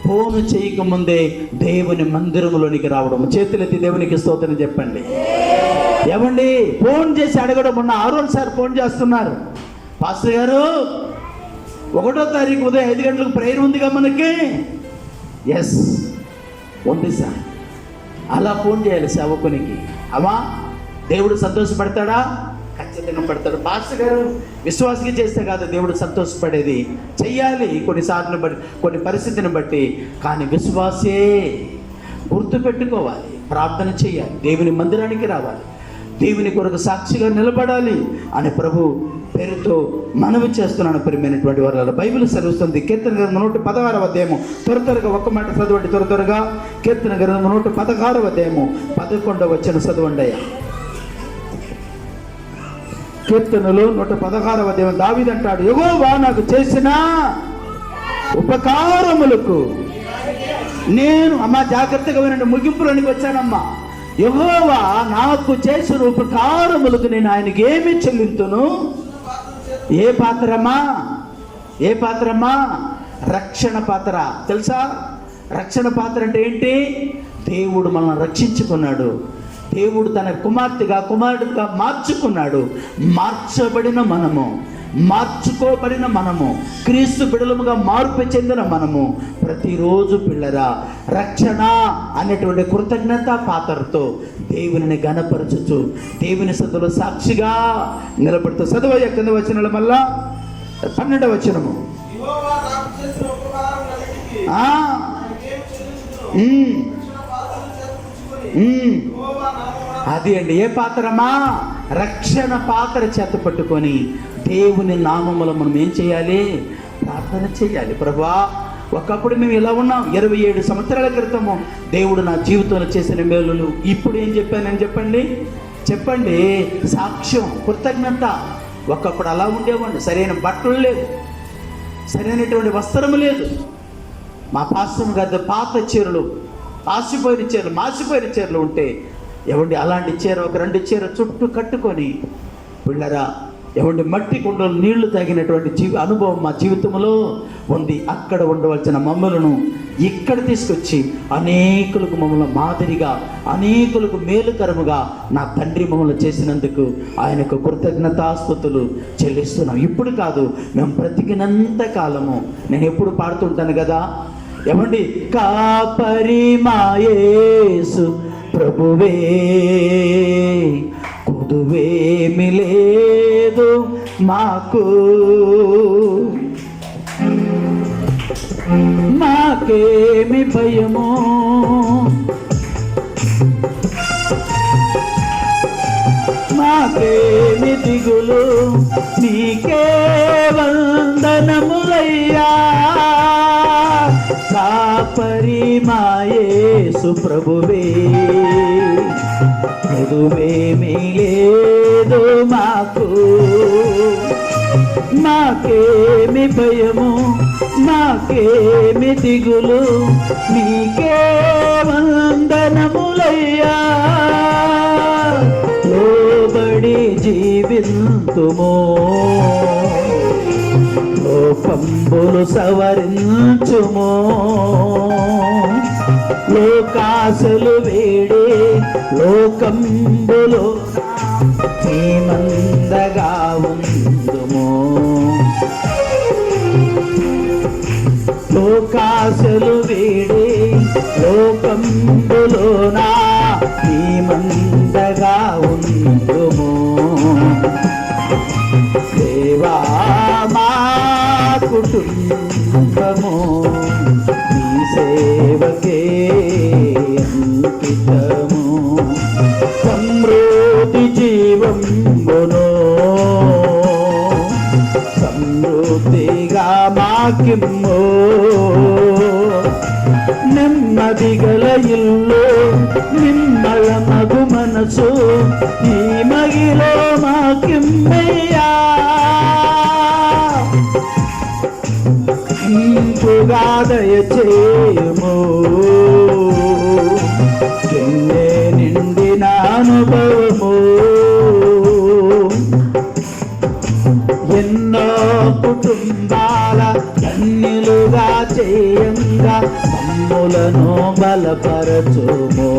ఫోన్ చేయకముందే దేవుని మందిరంలోనికి రావడము. చేతులెత్తి దేవునికి స్తోత్రం చెప్పండి. ఏమండి, ఫోన్ చేసి అడగడం. మొన్న 6వ సారి ఫోన్ చేస్తున్నారు, పాస్టర్ గారు 1వ తారీఖు ఉదయం 5 గంటలకు ప్రేయర్ ఉందిగా మనకి. ఎస్ ఉంది సార్. అలా ఫోన్ చేయాలి సేవకునికి. అమ్మా, దేవుడు సంతోషపడతాడా? ఖచ్చితంగా పడతాడు. పాస్టర్ గారు విశ్వాసకి చేస్తే కాదు దేవుడు సంతోషపడేది, చెయ్యాలి కొన్నిసార్లు బట్టి, కొన్ని పరిస్థితిని బట్టి. కానీ విశ్వాసే గుర్తుపెట్టుకోవాలి, ప్రార్థన చేయాలి, దేవుని మందిరానికి రావాలి, దేవుని కొరకు సాక్షిగా నిలబడాలి అని ప్రభు పేరుతో మనవి చేస్తున్నాను. ప్రియమైనటువంటి వారు, బైబిల్ సెలవుస్తుంది. కీర్తన గ్రంథం 116వ అధ్యాయము. త్వరగా ఒక్క మాట చదవండి, త్వరగా. కీర్తన గ్రంథం 116వ అధ్యాయము 11వ వచనం చదవండి అయ్యా. కీర్తనలో 116వ అధ్యాయం దావీదు అంటాడు, యెహోవా నాకు చేసిన ఉపకారములకు నేను, అమ్మా జాగ్రత్తగా వినండి, ముగింపులోనికి వచ్చానమ్మా. యెహోవా నాకు చేసిన ఉపకారములకు నేను ఆయనకి ఏమి చెల్లింతును? ఏ పాత్రమ్మా? ఏ పాత్రమ్మా? రక్షణ పాత్ర. తెలుసా రక్షణ పాత్ర అంటే ఏంటి? దేవుడు మనల్ని రక్షించుకున్నాడు, దేవుడు తన కుమారుడిగా మార్చుకున్నాడు. మార్చబడిన మనము, మార్చుకోబడిన మనము, క్రీస్తు బిడలముగా మార్పు చెందిన మనము ప్రతిరోజు పిల్లరా రక్షణ అనేటువంటి కృతజ్ఞత పాత్రతో దేవుని గణపరచుచు దేవుని సన్నిధిలో సాక్షిగా నిలబడుతూ. చదువు కింద వచనాల మళ్ళా 12వ వచనము. అది అండి. ఏ పాత్రమా? రక్షణ పాత్ర చేత పట్టుకొని దేవుని నామములో మనం ఏం చేయాలి? ప్రార్థన చేయాలి. ప్రభువా, ఒకప్పుడు మేము ఇలా ఉన్నాం, 27 సంవత్సరాల క్రితము దేవుడు నా జీవితంలో చేసిన మేలులు ఇప్పుడు ఏం చెప్పానని చెప్పండి. సాక్ష్యం, కృతజ్ఞత. ఒకప్పుడు అలా ఉండేవాడిని, సరైన బట్టలు లేదు, సరైనటువంటి వస్త్రము లేదు. మా పాస్టర్ గారి పాత చీరలు, మాసిపోయిన చీరలు ఉంటే ఎవండి అలాంటి చీర, ఒక 2 చీర చుట్టూ కట్టుకొని పిల్లరా ఎవండి మట్టి కుండలు నీళ్లు తాగినటువంటి అనుభవం మా జీవితంలో ఉంది. అక్కడ ఉండవలసిన మమ్మలను ఇక్కడ తీసుకొచ్చి అనేకులకు మమ్మల్ని మాదిరిగా, అనేకులకు మేలుకరముగా నా తండ్రి మమ్మల్ని చేసినందుకు ఆయనకు కృతజ్ఞతాస్తుతులు చెల్లిస్తున్నాం. ఇప్పుడు కాదు, మేము బ్రతికినంత కాలము. నేను ఎప్పుడు పాడుతుంటాను కదా, ఏమండి, కాపరి మా యేసు ప్రభువే, కొదువేమి లేదు మాకు, మాకేమి భయమో, మాకేమి దిగులు, నీకే వందనములయ్యా. కాపరి మా యేసు ప్రభువే, కొదువేమీ లేదు మాకు, మాకేమి భయము, మాకేమి దిగులు, నీకే వందనములయ్యా. లోబడి జీవింతుమో, లోకంబులు సవరించుమో, లోకాసులు వేడే లోకంబులు మందగా ఉందుమో, లోకాసులు వేడే లోకంబులోనా మందగా ఉందుమో. దేవా మా కుటుంబము నీ సేవకే అంకితము, సమృద్ధి జీవంబును సమృద్ధిగా మాకిమ్ము, నెమ్మది గల ఇల్లు, నిమ్మల మగు మనసు ఈ మగిలో మా నాకిమ్మయ్యా ఇంపుగా దయచేయము కిన్నే నిండిన అనుభవము ఎన్నో కుటుంబాల ధన్యులుగా చేయంగా మమ్ములను బలపరచుము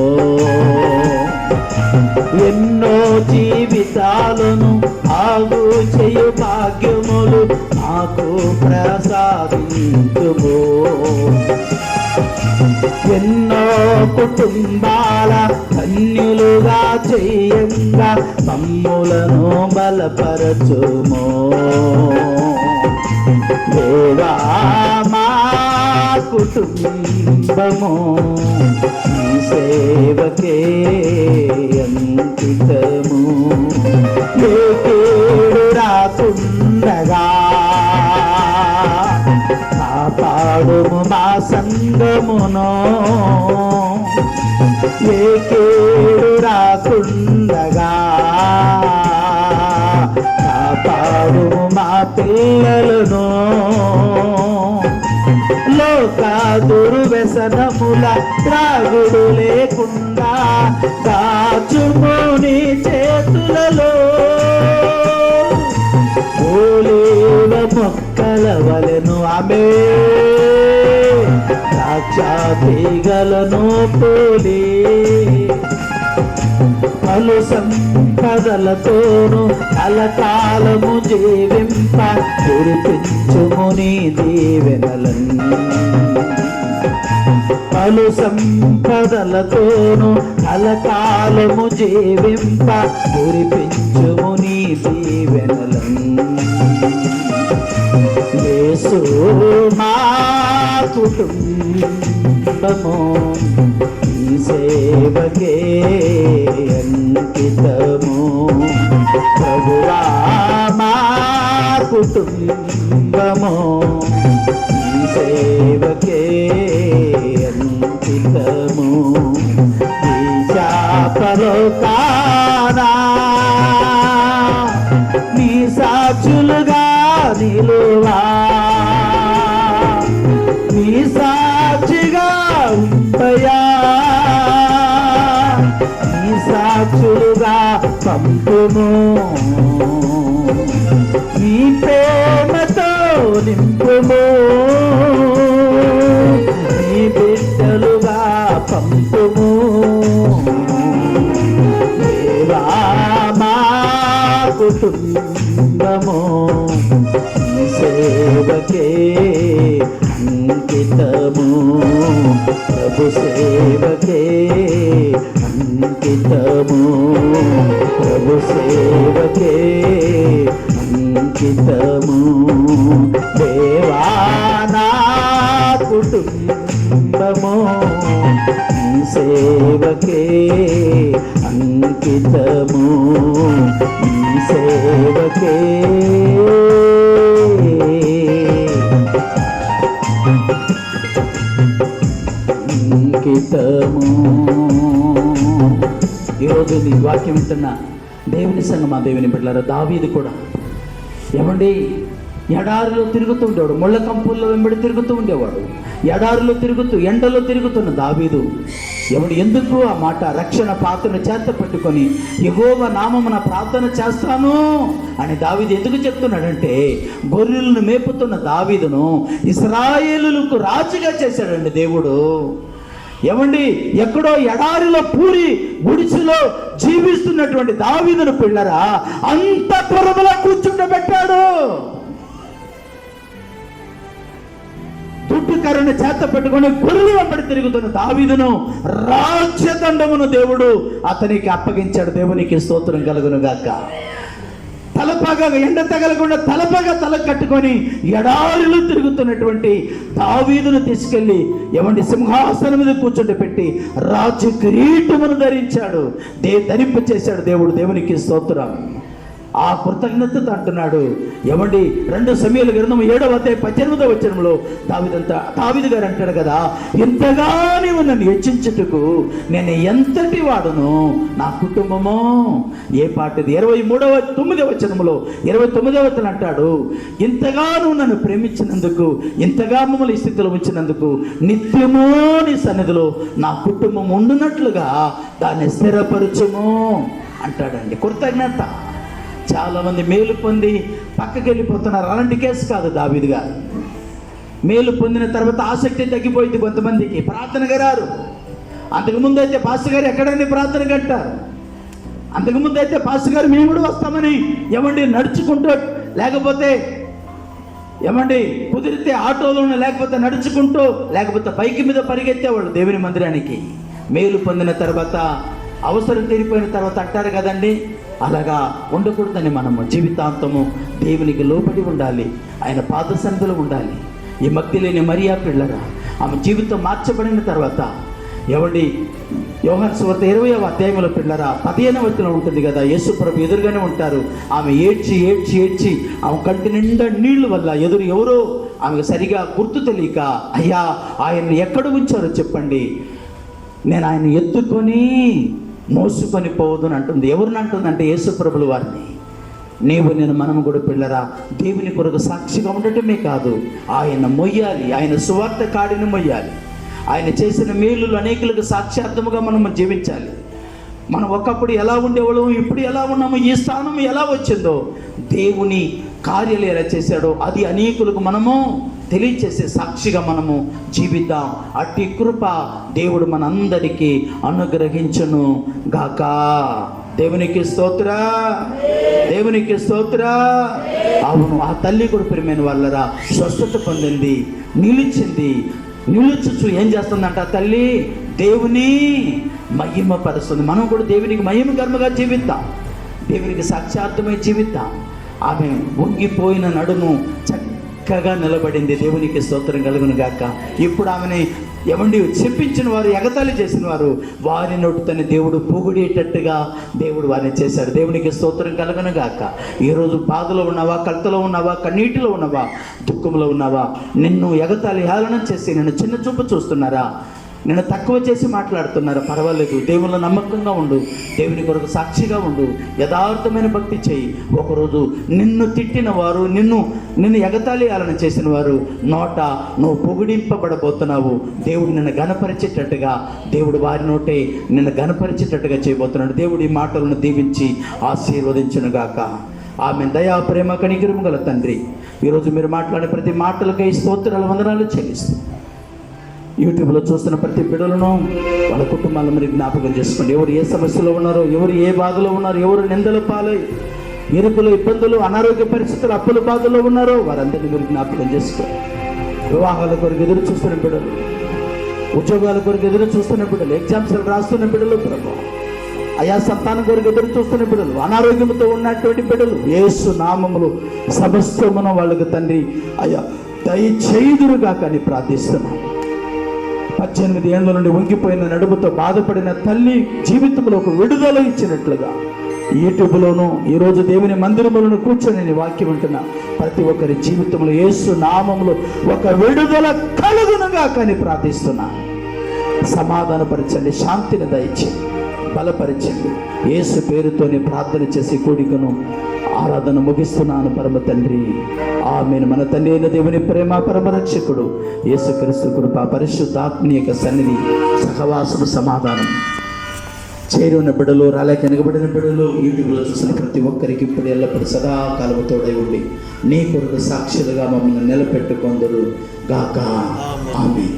ఎన్నో జీవితాలను ఆగు చేయు భాగ్యములు నాకు ప్రసాదించుము ఎన్నో కుటుంబాల ధన్యులుగా చేయంగా మమ్ములను బలపరచుము దేవా మా కుటుంబము నీ సేవకే అంకితము ఏ కీడు రాకుండగా కాపాడుము మా సంగమును ఏ కీడు రాకుండగా కాపాడుము మా పిల్లలను లోక దుర్వ్యసనముల త్రాగుడు లేకుండా దాచుము నీ చేతులలో ఓలేవ మొక్కల వలెను ఆమె ద్రాక్ష తీగలను పోలే పలు సంపదలతోను కలకాలము జీవింప కురిపించుము నీ దీవెనలను పలు సంపదలతోను కలకాలము జీవింప కురిపించుము నీ దీవెనలను యేసు మా కుటుంబము ఈ సేవకే అంకితము ప్రభువా మా కుటుంబము ఈ సేవకే అంకితము ఈ శాపలో కానా నీ సాక్షులుగా నిలువా నీ సాక్షిగా ఉంటయా నీ సాక్షులుగా పంపుము నీ ప్రేమతో నింపుము నీ బిడ్డలుగా పంపుము దేవా మా కుటుంబము ఈ సేవకే అంకితము ప్రభు సేవకే అంకితము ప్రభు సేవకే అంకితము దేవా నా కుటుంబము ఈ సేవకే అంకితము ఈ సేవకే అంకితము. ఈరోజు నీ వాక్యం వింటున్న దేవుని సంగమా దేవుని బిడ్డలారా, దావీదు కూడా ఏమండి ఎడారిలో తిరుగుతూ ఉండేవాడు, ముళ్ళ కంపుల్లో వెంబడి తిరుగుతూ ఉండేవాడు, ఎడారిలో తిరుగుతూ ఎండలో తిరుగుతున్న దావీదు ఎవడు ఎందుకు ఆ మాట రక్షణ పాత్రను చేత పట్టుకొని యెహోవా నామమున ప్రార్థన చేస్తాను అని దావీదు ఎందుకు చెప్తున్నాడంటే, గొర్రెలను మేపుతున్న దావీదును ఇశ్రాయేలులకు రాజుగా చేశాడండి దేవుడు. ఏమండి ఎక్కడో ఎడారిలో పూరి గుడిసెలో జీవిస్తున్నటువంటి దావీదును పిల్లరా అంతఃపురములో కూర్చుండబెట్టాడు. దుడ్డుకర్రను చేత పెట్టుకొని గొర్రెలు వెంబడి తిరుగుతున్న దావీదును రాజ్యదండమును దేవుడు అతనికి అప్పగించాడు. దేవునికి స్తోత్రం కలుగును గాక. తలపగా ఎండ తగలకుండా తలపగా తల కట్టుకొని ఎడారిలో తిరుగుతున్నటువంటి దావీదును తీసుకెళ్ళి ఏమండి సింహాసనం మీద కూర్చుండి పెట్టి రాజ్య కిరీటమును ధరించాడు, ధరింప చేశాడు దేవుడు. దేవునికి స్తోత్రం. ఆ కృతజ్ఞతతో అంటున్నాడు. ఏమండి 2 సమూయేలు గ్రంథం 7వ అధ్యాయం 18వ వచనంలో దావీదు గారు అంటాడు కదా, ఇంతగా నీవు నన్ను హెచ్చించుటకు నేను ఎంతటి వాడును, నా కుటుంబము ఏ పాటిది. 9వ వచనంలో 29వ వచనం అంటాడు, ఇంతగా నువ్వు నన్ను ప్రేమించినందుకు, ఇంతగా మమ్మల్ని ఈ స్థితిలో ఉంచినందుకు నిత్యము నీ సన్నిధిలో నా కుటుంబం ఉండునట్లుగా దాన్ని స్థిరపరచుము అంటాడండి. కృతజ్ఞత. చాలామంది మేలు పొంది పక్కకి వెళ్ళిపోతున్నారు. అలాంటి కేసు కాదు దావీదు గారు. మేలు పొందిన తర్వాత ఆసక్తి తగ్గిపోయింది కొంతమందికి, ప్రార్థనగా రారు. అంతకుముందు అయితే పాస్టర్ గారు ఎక్కడైనా ప్రార్థన కట్టారు. అంతకుముందు అయితే పాస్టర్ గారు మేము కూడా వస్తామని ఏమండి నడుచుకుంటూ, లేకపోతే ఏమండి కుదిరితే ఆటోలోనే, లేకపోతే నడుచుకుంటూ, లేకపోతే బైక్ మీద పరిగెత్తేవాళ్ళు దేవుని మందిరానికి. మేలు పొందిన తర్వాత, అవసరం తీరిపోయిన తర్వాత అంటారు కదండి, అలాగా ఉండకూడదని మనము జీవితాంతము దేవునికి లోబడి ఉండాలి, ఆయన పాద సన్నిధిలో ఉండాలి. ఈ మగ్ధలేని మరియా పిల్లరా, ఆమె జీవితం మార్చబడిన తర్వాత ఎవడి యోహాను సువార్త 20వ అధ్యాయంలో పిల్లరా 15వ వచనంలో ఉంటుంది కదా, యేసు ప్రభు ఎదురుగానే ఉంటారు. ఆమె ఏడ్చి ఆమె కంటి నిండా నీళ్లు వల్ల ఎవరో ఆమెకు సరిగా గుర్తు తెలియక, అయ్యా ఆయన్ని ఎక్కడ ఉంచారో చెప్పండి, నేను ఆయన ఎత్తుకొని మోసుకొని పోవద్దని అంటుంది. ఎవరిని అంటుందంటే యేసు ప్రభుల వారిని. నేను మనము కూడా పిల్లరా దేవుని కొరకు సాక్షిగా ఉండటమే కాదు, ఆయన మొయ్యాలి, ఆయన సువార్త కాడిని మొయ్యాలి. ఆయన చేసిన మేలులు అనేకులకు సాక్ష్యార్థముగా మనం జీవించాలి. మనం ఒకప్పుడు ఎలా ఉండేవాళ్ళం, ఇప్పుడు ఎలా ఉన్నాము, ఈ స్థానం ఎలా వచ్చిందో, దేవుని కార్యాలు ఎలా చేశాడో అది అనేకులకు మనము తెలియచేసే సాక్షిగా మనము జీవిద్దాం. అట్టి కృప దేవుడు మనందరికీ అనుగ్రహించును గాక. దేవునికి స్తోత్ర, దేవునికి స్తోత్ర. అవును, ఆ తల్లి కూడా ప్రియమైన వాళ్ళరా స్వస్థత పొందింది, నిలుచుచు ఏం చేస్తుందంట ఆ తల్లి, దేవుని మహిమపరుస్తుంది. మనం కూడా దేవునికి మహిమకరముగా జీవిద్దాం, దేవునికి సాక్షార్థమై జీవిద్దాం. ఆమె వంగిపోయిన నడుము చక్కగా నిలబడింది. దేవునికి స్తోత్రం కలుగును గాక. ఇప్పుడు ఆమెని ఏమండి చెప్పించిన వారు, ఎగతాళి చేసిన వారు, వారి నోటితోనే దేవుడు పొగిడేటట్టుగా దేవుడు వారిని చేశాడు. దేవునికి స్తోత్రం కలుగును గాక. ఈరోజు బాధలో ఉన్నావా, కలతలో ఉన్నావా, కన్నీటిలో ఉన్నావా, దుఃఖంలో ఉన్నావా, నిన్ను ఎగతాళి హేళన చేసి నిన్ను చిన్న చూపు చూస్తున్నారా, నిన్ను తక్కువ చేసి మాట్లాడుతున్నారా, పర్వాలేదు. దేవుళ్ళ నమ్మకంగా ఉండు, దేవుని కొరకు సాక్షిగా ఉండు, యథార్థమైన భక్తి చేయి. ఒకరోజు నిన్ను తిట్టిన వారు, నిన్ను ఎగతాళి ఆలన చేసిన వారు నోట నువ్వు పొగిడింపబడబోతున్నావు. దేవుడు నిన్ను గణపరిచేటట్టుగా, దేవుడు వారి నోటే నిన్ను గణపరిచేటట్టుగా చేయబోతున్నాడు. దేవుడి మాటలను దీవించి ఆశీర్వదించునుగాక. ఆమె దయా ప్రేమ కనికరము గల తండ్రి, ఈరోజు మీరు మాట్లాడే ప్రతి మాటలకై స్తోత్రాలు వందనాలు చెల్లిస్తూ, యూట్యూబ్లో చూస్తున్న ప్రతి బిడ్డలను వాళ్ళ కుటుంబాలను మీరు జ్ఞాపకం చేసుకోండి. ఎవరు ఏ సమస్యలో ఉన్నారో, ఎవరు ఏ బాధలో ఉన్నారో, ఎవరు నిందల పాలై ఇరుకులు, ఇబ్బందులు, అనారోగ్య పరిస్థితులు, అప్పుల బాధలో ఉన్నారో వారందరినీ మీరు జ్ఞాపకం చేసుకోండి. వివాహాల కొరకు ఎదురు చూస్తున్న బిడ్డలు, ఉద్యోగాల కొరకు ఎదురు చూస్తున్న బిడ్డలు, ఎగ్జామ్స్ రాస్తున్న బిడ్డలు, ప్రభు అయా సంతానం కొరకు ఎదురు చూస్తున్న బిడ్డలు, అనారోగ్యంతో ఉన్నటువంటి బిడ్డలు, యేసు నామములు సమస్తమున వాళ్ళకు తండ్రి అయ్యా దయచేయుదురుగా కానీ ప్రార్థిస్తున్నాను. 18 ఏళ్ళ నుండి వంగిపోయిన నడుముతో బాధపడిన తల్లి జీవితంలో ఒక విడుదల ఇచ్చినట్లుగా యూట్యూబ్లోను ఈరోజు దేవుని మందిరములను కూర్చొని నేను వాక్యం వింటున్నా ప్రతి ఒక్కరి జీవితంలో యేసు నామములో ఒక విడుదల కలుగునుగా కానీ ప్రార్థిస్తున్నా. సమాధానపరచండి, శాంతిని దయచేయండి, బలపరచండి. యేసు పేరుతోనే ప్రార్థన చేసి కూడికను ఆరాధన ముగిస్తున్నాను పరమ తండ్రి. ఆమేన్. మన తండ్రి అయిన దేవుని ప్రేమ, పరమరక్షకుడు యేసుక్రీస్తు కృప, పరిశుద్ధాత్మ యొక్క సన్నిధి, సహవాసము, సమాధానం చేరున్న బిడ్డలు, రాలేక వెనుకబడిన బిడ్డలు, యూట్యూబ్లో చూసిన ప్రతి ఒక్కరికి ఇప్పుడు ఎల్లప్పుడు సదాకాలము తోడై ఉండి నీ కొరకు సాక్షులుగా మమ్మల్ని నిలబెట్టుకొందురు గాక. ఆమేన్.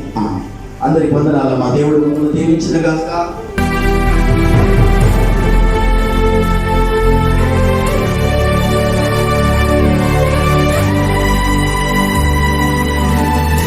అందరికి వందనాలు. మా దేవుడు మమ్మల్ని దీవించును గాక.